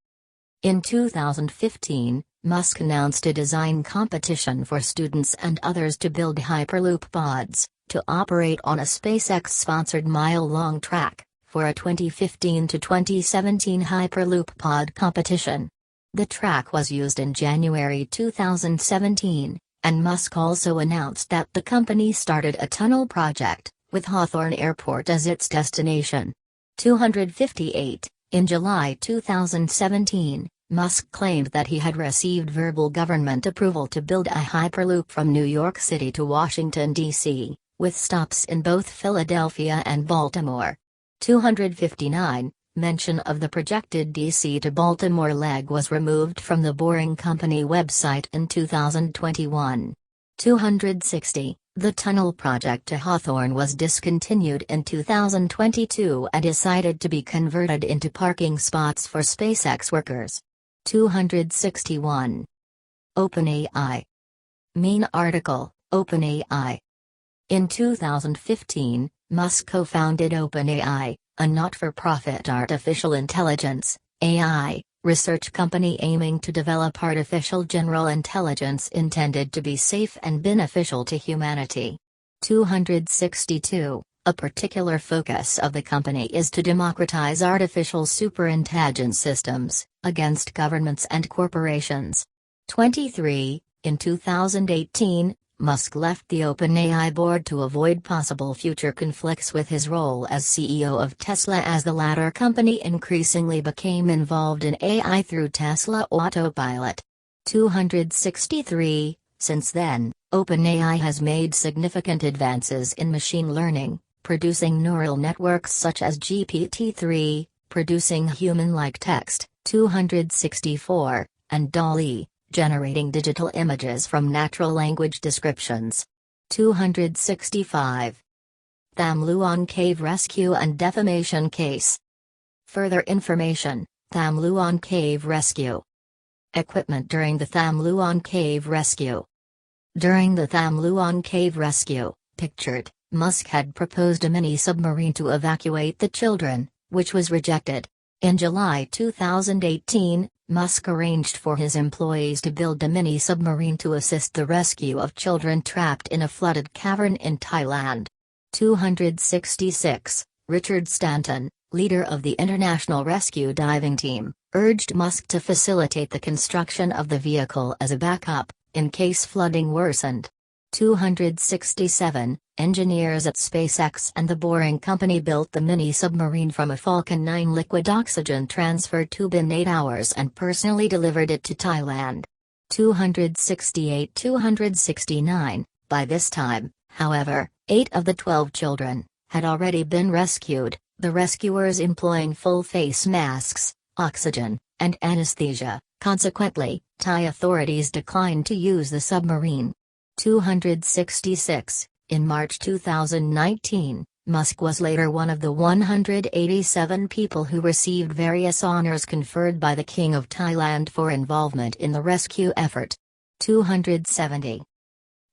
In 2015, Musk announced a design competition for students and others to build Hyperloop pods, to operate on a SpaceX-sponsored mile-long track, for a 2015 to 2017 Hyperloop pod competition. The track was used in January 2017, and Musk also announced that the company started a tunnel project, with Hawthorne Airport as its destination. 258. In July 2017, Musk claimed that he had received verbal government approval to build a Hyperloop from New York City to Washington, D.C., with stops in both Philadelphia and Baltimore. 259. Mention of the projected D.C. to Baltimore leg was removed from the Boring Company website in 2021. 260. The tunnel project to Hawthorne was discontinued in 2022 and decided to be converted into parking spots for SpaceX workers. 261. OpenAI. Main article, OpenAI. In 2015, Musk co-founded OpenAI, a not-for-profit artificial intelligence (AI) research company aiming to develop artificial general intelligence intended to be safe and beneficial to humanity. 262. A particular focus of the company is to democratize artificial superintelligence systems against governments and corporations. 23. In 2018, Musk left the OpenAI board to avoid possible future conflicts with his role as CEO of Tesla, as the latter company increasingly became involved in AI through Tesla Autopilot. 263. Since then, OpenAI has made significant advances in machine learning, producing neural networks such as GPT-3, producing human-like text, 264, and DALL-E, generating digital images from natural language descriptions. 265. Tham Luang Cave Rescue and Defamation Case. Further information, Tham Luang Cave Rescue. Equipment during the Tham Luang Cave Rescue. During the Tham Luang Cave Rescue, pictured, Musk had proposed a mini-submarine to evacuate the children, which was rejected. In July 2018, Musk arranged for his employees to build a mini-submarine to assist the rescue of children trapped in a flooded cavern in Thailand. 266. Richard Stanton, leader of the International Rescue Diving Team, urged Musk to facilitate the construction of the vehicle as a backup, in case flooding worsened. 267. Engineers at SpaceX and the Boring Company built the mini-submarine from a Falcon 9 liquid oxygen transfer tube in 8 hours and personally delivered it to Thailand. 268-269. By this time, however, 8 of the 12 children had already been rescued, the rescuers employing full face masks, oxygen, and anesthesia. Consequently, Thai authorities declined to use the submarine. 266. In March 2019, Musk was later one of the 187 people who received various honors conferred by the King of Thailand for involvement in the rescue effort. 270.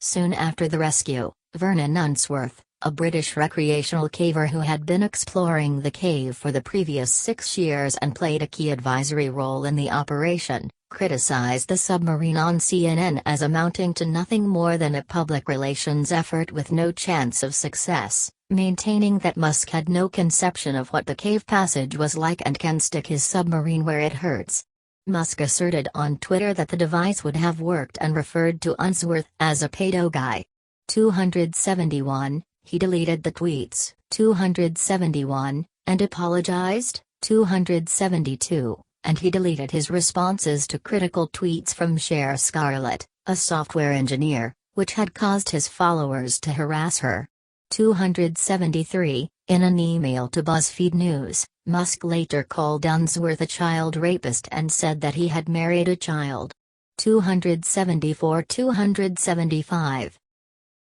Soon after the rescue, Vernon Unsworth, a British recreational caver who had been exploring the cave for the previous 6 years and played a key advisory role in the operation, criticized the submarine on CNN as amounting to nothing more than a public relations effort with no chance of success, maintaining that Musk had no conception of what the cave passage was like and can stick his submarine where it hurts. Musk asserted on Twitter that the device would have worked and referred to Unsworth as a pedo guy. 271. He deleted the tweets, 271, and apologized, 272. And he deleted his responses to critical tweets from Cher Scarlett, a software engineer, which had caused his followers to harass her. 273. In an email to BuzzFeed News, Musk later called Unsworth a child rapist and said that he had married a child. 274-275.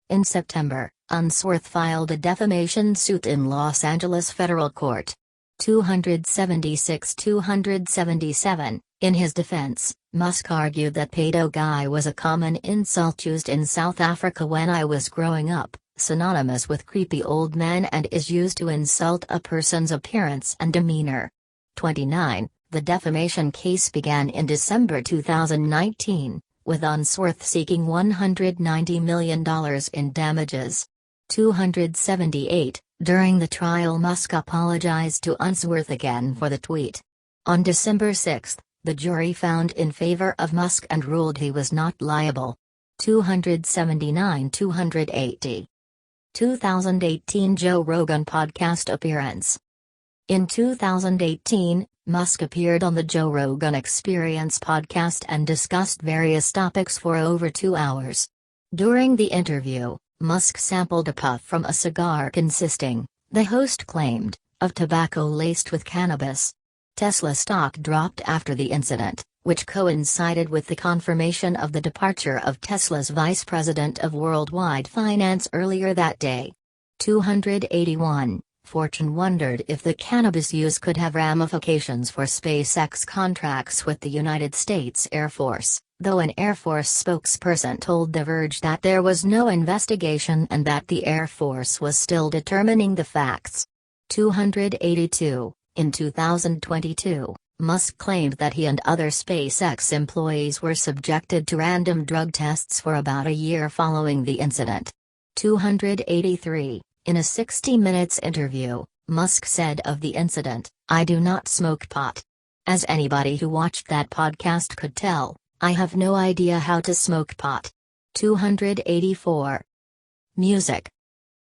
In September, Unsworth filed a defamation suit in Los Angeles federal court. 276-277. In his defense, Musk argued that pedo guy was a common insult used in South Africa when I was growing up, synonymous with creepy old man, and is used to insult a person's appearance and demeanor. 29. The defamation case began in December 2019, with Unsworth seeking $190 million in damages. 278. During the trial, Musk apologized to Unsworth again for the tweet. On December 6, the jury found in favor of Musk and ruled he was not liable. 279-280. 2018 Joe Rogan podcast appearance. In 2018, Musk appeared on the Joe Rogan Experience podcast and discussed various topics for over 2 hours. During the interview, Musk sampled a puff from a cigar consisting, the host claimed, of tobacco laced with cannabis. Tesla stock dropped after the incident, which coincided with the confirmation of the departure of Tesla's vice president of worldwide finance earlier that day. 281. Fortune wondered if the cannabis use could have ramifications for SpaceX contracts with the United States Air Force, though an Air Force spokesperson told The Verge that there was no investigation and that the Air Force was still determining the facts. 282. In 2022, Musk claimed that he and other SpaceX employees were subjected to random drug tests for about a year following the incident. 283. In a 60 Minutes interview, Musk said of the incident, "I do not smoke pot. As anybody who watched that podcast could tell, I have no idea how to smoke pot." 284. Music.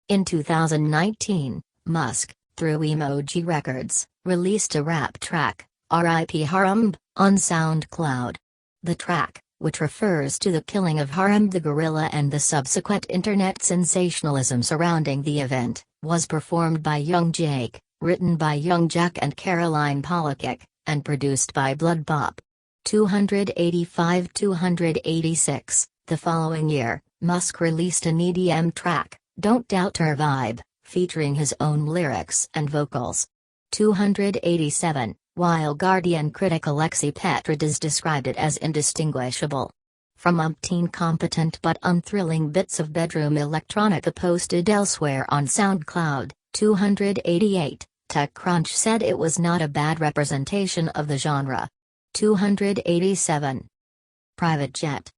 In 2019, Musk, through Emoji Records, released a rap track, R.I.P. Harambe, on SoundCloud. The track, which refers to the killing of Harambe the gorilla and the subsequent internet sensationalism surrounding the event, was performed by Young Jake, written by Young Jack and Caroline Polachek, and produced by Blood Pop. 285-286. The following year, Musk released an EDM track, Don't Doubt Her Vibe, featuring his own lyrics and vocals. 287. While Guardian critic Alexei Petridis described it as indistinguishable from umpteen competent but unthrilling bits of bedroom electronica posted elsewhere on SoundCloud. 288. TechCrunch said it was not a bad representation of the genre. 287. Private jet.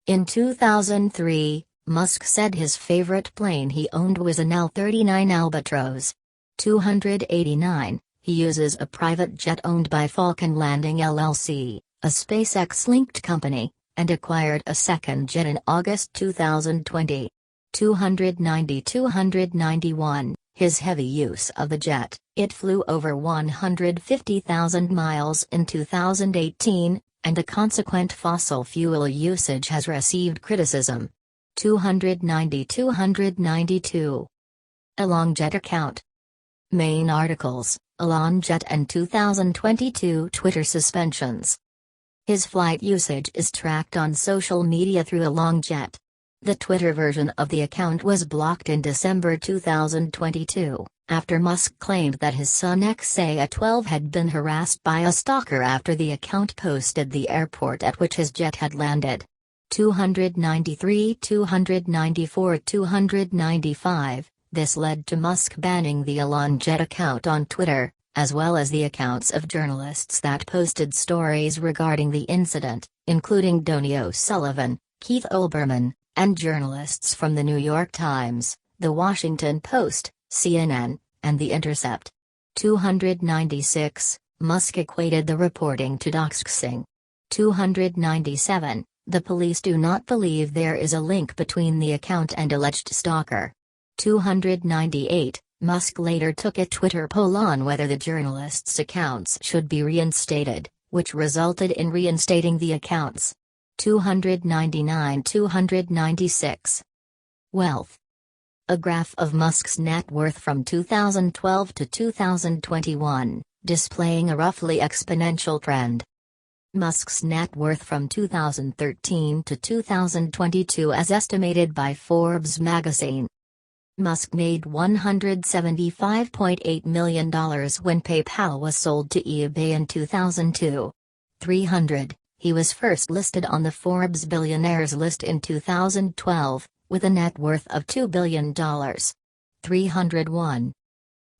In 2003, Musk said his favorite plane he owned was an L-39 Albatross. 289. He uses a private jet owned by Falcon Landing LLC, a SpaceX-linked company, and acquired a second jet in August 2020. 290-291. His heavy use of the jet, it flew over 150,000 miles in 2018, and the consequent fossil fuel usage has received criticism. 290-292. ElonJet account. Main articles, ElonJet and 2022 Twitter suspensions. His flight usage is tracked on social media through ElonJet. The Twitter version of the account was blocked in December 2022, after Musk claimed that his son XA12 had been harassed by a stalker after the account posted the airport at which his jet had landed. 293-294-295. This led to Musk banning the ElonJet account on Twitter, as well as the accounts of journalists that posted stories regarding the incident, including Donny O'Sullivan, Keith Olbermann, and journalists from The New York Times, The Washington Post, CNN, and The Intercept. 296. Musk equated the reporting to doxing. 297. The police do not believe there is a link between the account and alleged stalker. 298. Musk later took a Twitter poll on whether the journalists' accounts should be reinstated, which resulted in reinstating the accounts. 299-296. Wealth. A graph of Musk's net worth from 2012 to 2021, displaying a roughly exponential trend. Musk's net worth from 2013 to 2022 as estimated by Forbes magazine. Musk made $175.8 million when PayPal was sold to eBay in 2002. 300. He was first listed on the Forbes billionaires list in 2012, with a net worth of $2 billion. 301.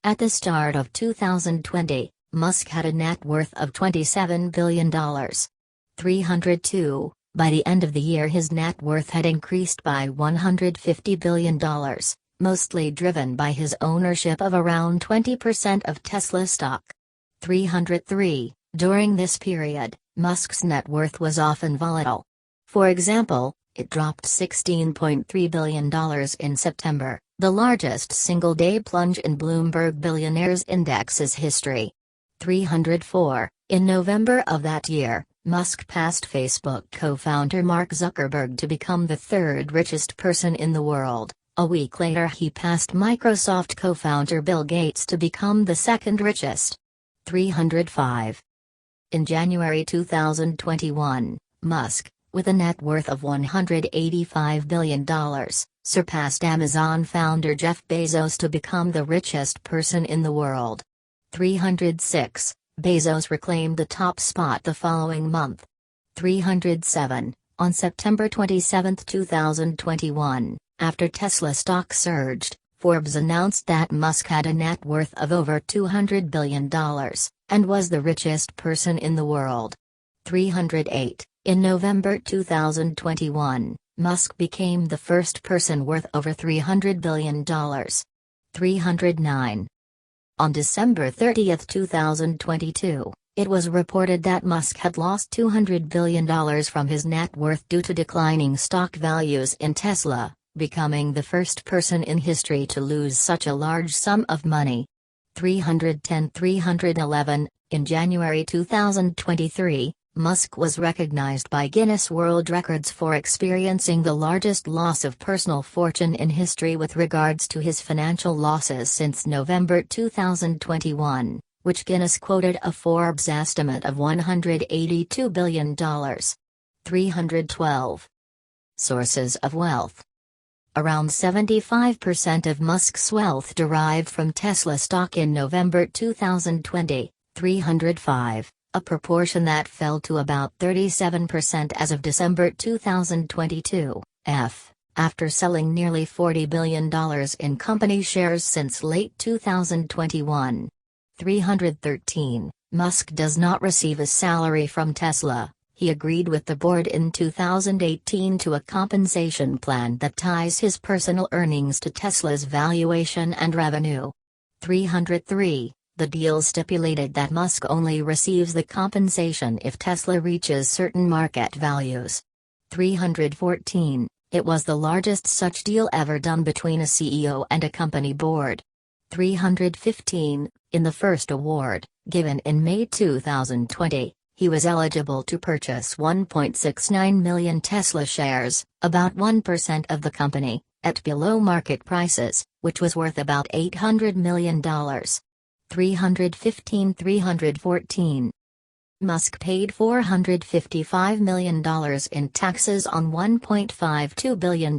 At the start of 2020, Musk had a net worth of $27 billion. 302. By the end of the year his net worth had increased by $150 billion. Mostly driven by his ownership of around 20% of Tesla stock. 303. During this period, Musk's net worth was often volatile. For example, it dropped $16.3 billion in September, the largest single-day plunge in Bloomberg Billionaires Index's history. 304. In November of that year, Musk passed Facebook co-founder Mark Zuckerberg to become the third richest person in the world. A week later he passed Microsoft co-founder Bill Gates to become the second richest. 305. In January 2021, Musk, with a net worth of $185 billion, surpassed Amazon founder Jeff Bezos to become the richest person in the world. 306. Bezos reclaimed the top spot the following month. 307. On September 27, 2021, after Tesla stock surged, Forbes announced that Musk had a net worth of over $200 billion, and was the richest person in the world. 308. In November 2021, Musk became the first person worth over $300 billion. 309. On December 30, 2022, it was reported that Musk had lost $200 billion from his net worth due to declining stock values in Tesla, becoming the first person in history to lose such a large sum of money. 310-311. In January 2023, Musk was recognized by Guinness World Records for experiencing the largest loss of personal fortune in history with regards to his financial losses since November 2021, which Guinness quoted a Forbes estimate of $182 billion. 312. Sources of wealth. Around 75% of Musk's wealth derived from Tesla stock in November 2020. 305. A proportion that fell to about 37% as of December 2022, after selling nearly $40 billion in company shares since late 2021. 313. Musk does not receive a salary from Tesla. He agreed with the board in 2018 to a compensation plan that ties his personal earnings to Tesla's valuation and revenue. 303. The deal stipulated that Musk only receives the compensation if Tesla reaches certain market values. 314. It was the largest such deal ever done between a CEO and a company board. 315. In the first award, given in May 2020, he was eligible to purchase 1.69 million Tesla shares, about 1% of the company, at below market prices, which was worth about $800 million. 315-314. Musk paid $455 million in taxes on $1.52 billion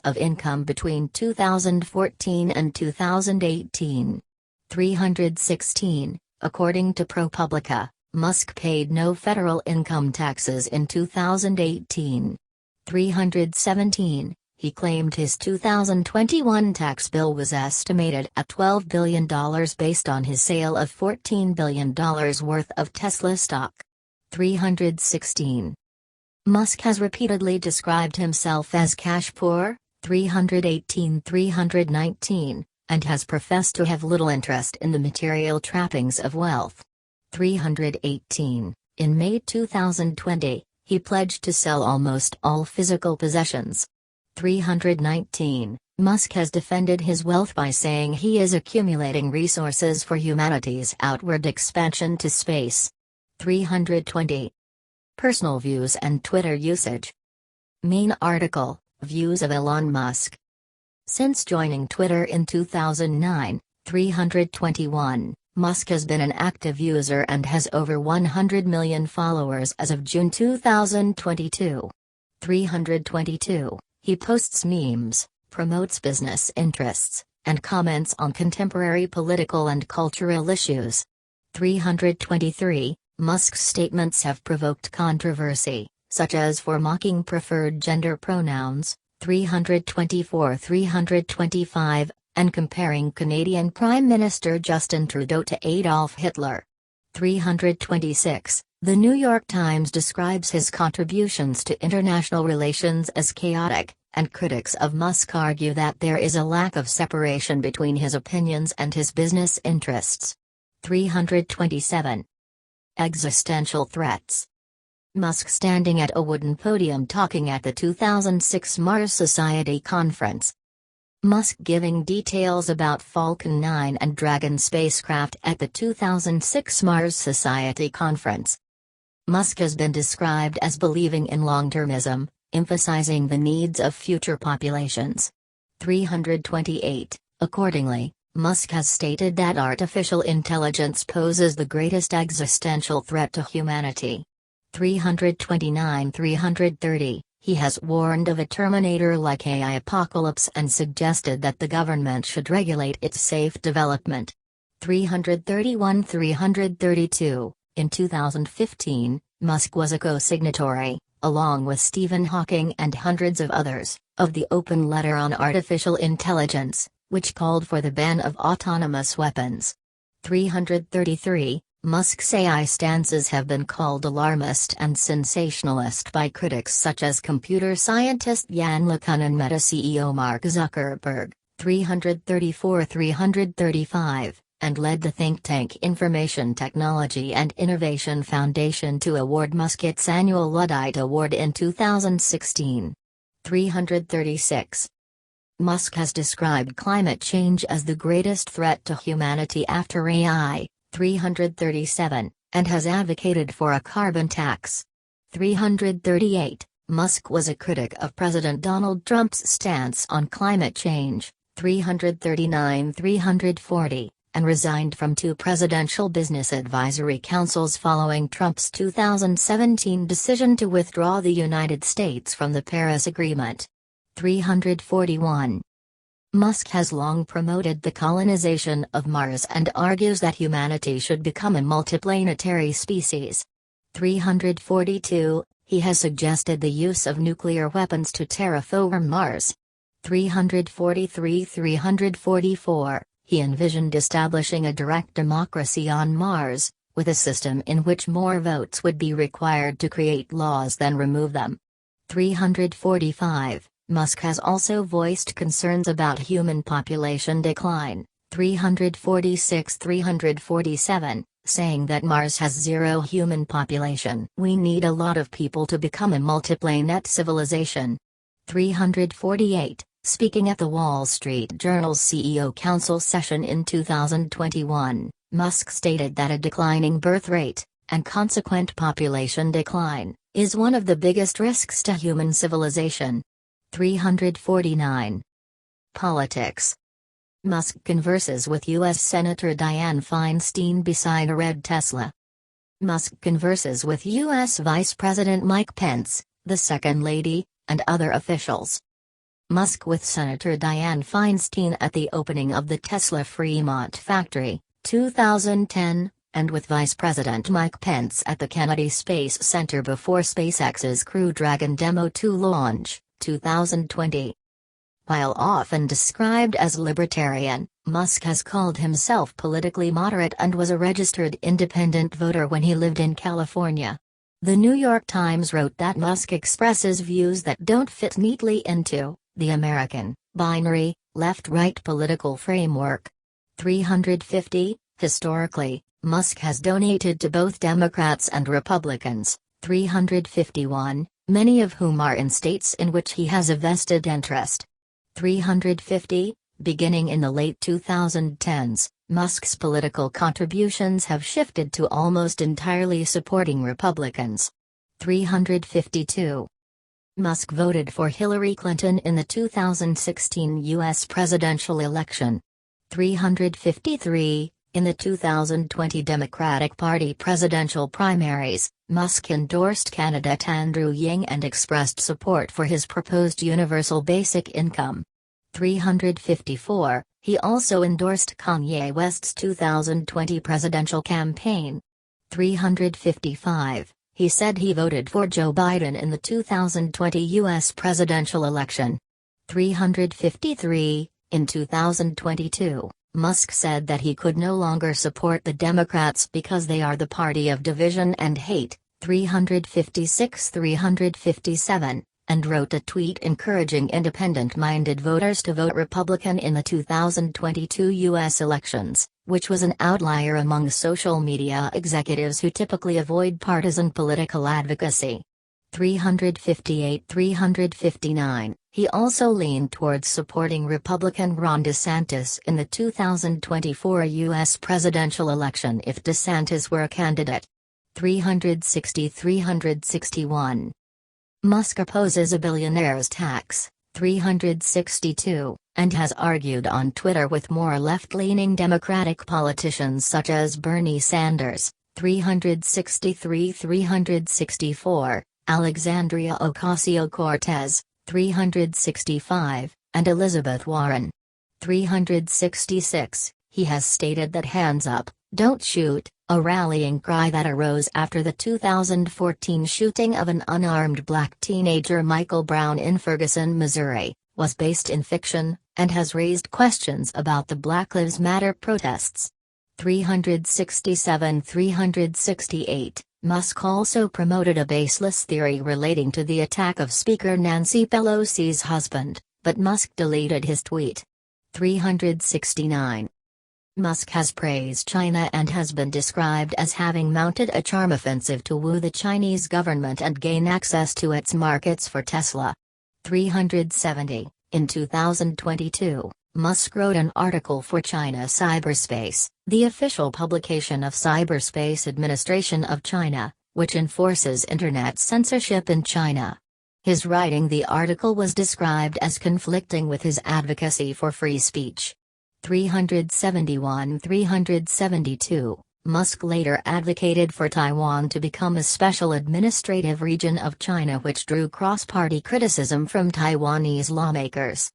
of income between 2014 and 2018. 316. According to ProPublica, Musk paid no federal income taxes in 2018. 317. He claimed his 2021 tax bill was estimated at $12 billion based on his sale of $14 billion worth of Tesla stock. 316. Musk has repeatedly described himself as cash poor, 318-319, and has professed to have little interest in the material trappings of wealth. 318. In May 2020, he pledged to sell almost all physical possessions. 319. Musk has defended his wealth by saying he is accumulating resources for humanity's outward expansion to space. 320. Personal views and Twitter usage. Main article, Views of Elon Musk. Since joining Twitter in 2009, 321, Musk has been an active user and has over 100 million followers as of June 2022. 322. He posts memes, promotes business interests, and comments on contemporary political and cultural issues. 323. Musk's statements have provoked controversy, such as for mocking preferred gender pronouns, 324-325, and comparing Canadian Prime Minister Justin Trudeau to Adolf Hitler. 326. The New York Times describes his contributions to international relations as chaotic, and critics of Musk argue that there is a lack of separation between his opinions and his business interests. 327. Existential threats. Musk standing at a wooden podium talking at the 2006 Mars Society conference. Musk giving details about Falcon 9 and Dragon spacecraft at the 2006 Mars Society conference. Musk has been described as believing in long-termism, emphasizing the needs of future populations. 328. Accordingly, Musk has stated that artificial intelligence poses the greatest existential threat to humanity. 329-330, he has warned of a Terminator-like AI apocalypse and suggested that the government should regulate its safe development. 331-332, in 2015, Musk was a co-signatory, along with Stephen Hawking and hundreds of others, of the Open Letter on Artificial Intelligence, which called for the ban of autonomous weapons. 333, Musk's AI stances have been called alarmist and sensationalist by critics such as computer scientist Yann LeCun and Meta CEO Mark Zuckerberg. 334-335, and led the think tank Information Technology and Innovation Foundation to award Musk its annual Luddite Award in 2016. 336. Musk has described climate change as the greatest threat to humanity after AI. 337, and has advocated for a carbon tax. 338, Musk was a critic of President Donald Trump's stance on climate change. 339-340, and resigned from 2 presidential business advisory councils following Trump's 2017 decision to withdraw the United States from the Paris Agreement. 341. Musk has long promoted the colonization of Mars and argues that humanity should become a multiplanetary species. 342, he has suggested the use of nuclear weapons to terraform Mars. 343-344, he envisioned establishing a direct democracy on Mars, with a system in which more votes would be required to create laws than remove them. 345, Musk has also voiced concerns about human population decline. 346-347, saying that Mars has zero human population. We need a lot of people to become a multiplanet civilization. 348, speaking at the Wall Street Journal's CEO Council session in 2021, Musk stated that a declining birth rate, and consequent population decline, is one of the biggest risks to human civilization. 349. Politics. Musk converses with U.S. Senator Dianne Feinstein beside a red Tesla. Musk converses with U.S. Vice President Mike Pence, the Second Lady, and other officials. Musk with Senator Dianne Feinstein at the opening of the Tesla Fremont factory, 2010, and with Vice President Mike Pence at the Kennedy Space Center before SpaceX's Crew Dragon Demo 2 launch, 2020. While often described as libertarian, Musk has called himself politically moderate and was a registered independent voter when he lived in California. The New York Times wrote that Musk expresses views that don't fit neatly into the American, binary, left-right political framework. 350, historically, Musk has donated to both Democrats and Republicans. 351, many of whom are in states in which he has a vested interest. 350, beginning in the late 2010s, Musk's political contributions have shifted to almost entirely supporting Republicans. 352. Musk voted for Hillary Clinton in the 2016 U.S. presidential election. 353, in the 2020 Democratic Party presidential primaries, Musk endorsed candidate Andrew Yang and expressed support for his proposed universal basic income. 354, he also endorsed Kanye West's 2020 presidential campaign. 355, he said he voted for Joe Biden in the 2020 U.S. presidential election. 353, in 2022, Musk said that he could no longer support the Democrats because they are the party of division and hate. 356-357, and wrote a tweet encouraging independent-minded voters to vote Republican in the 2022 U.S. elections, which was an outlier among social media executives who typically avoid partisan political advocacy. 358-359, he also leaned towards supporting Republican Ron DeSantis in the 2024 U.S. presidential election if DeSantis were a candidate. 360-361. Musk opposes a billionaire's tax. 362, and has argued on Twitter with more left-leaning Democratic politicians such as Bernie Sanders, 363-364, Alexandria Ocasio-Cortez, 365, and Elizabeth Warren, 366. He has stated that "hands up, don't shoot," a rallying cry that arose after the 2014 shooting of an unarmed black teenager Michael Brown in Ferguson, Missouri, was based in fiction, and has raised questions about the Black Lives Matter protests. 367-368, Musk also promoted a baseless theory relating to the attack of Speaker Nancy Pelosi's husband, but Musk deleted his tweet. 369. Musk has praised China and has been described as having mounted a charm offensive to woo the Chinese government and gain access to its markets for Tesla. 370. In 2022, Musk wrote an article for China Cyberspace, the official publication of Cyberspace Administration of China, which enforces internet censorship in China. His writing the article was described as conflicting with his advocacy for free speech. 371-372, Musk later advocated for Taiwan to become a special administrative region of China, which drew cross-party criticism from Taiwanese lawmakers.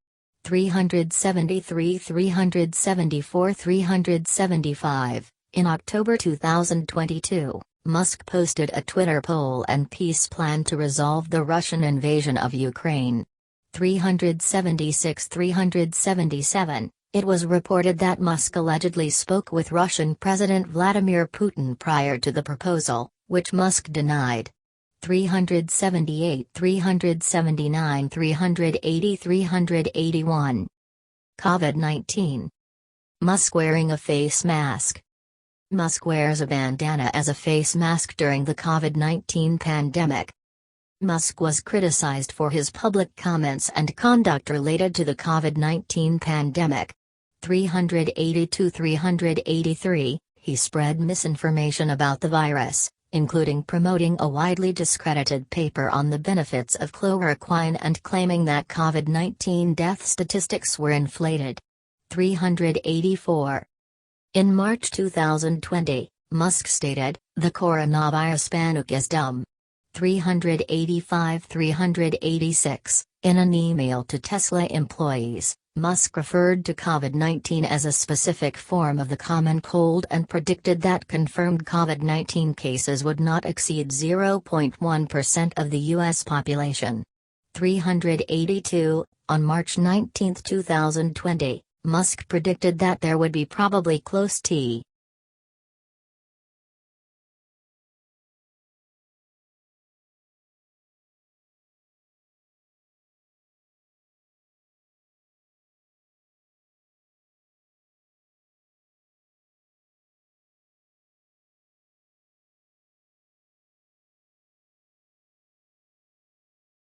373-374-375, in October 2022, Musk posted a Twitter poll and peace plan to resolve the Russian invasion of Ukraine. 376-377. It was reported that Musk allegedly spoke with Russian President Vladimir Putin prior to the proposal, which Musk denied. 378, 379, 380, 381. COVID-19. Musk wearing a face mask. Musk wears a bandana as a face mask during the COVID-19 pandemic. Musk was criticized for his public comments and conduct related to the COVID-19 pandemic. 382-383, he spread misinformation about the virus, including promoting a widely discredited paper on the benefits of chloroquine and claiming that COVID-19 death statistics were inflated. 384. In March 2020, Musk stated, "The coronavirus panic is dumb." 385-386, in an email to Tesla employees, Musk referred to COVID-19 as a specific form of the common cold and predicted that confirmed COVID-19 cases would not exceed 0.1% of the U.S. population. 382, on March 19, 2020, Musk predicted that there would be probably close to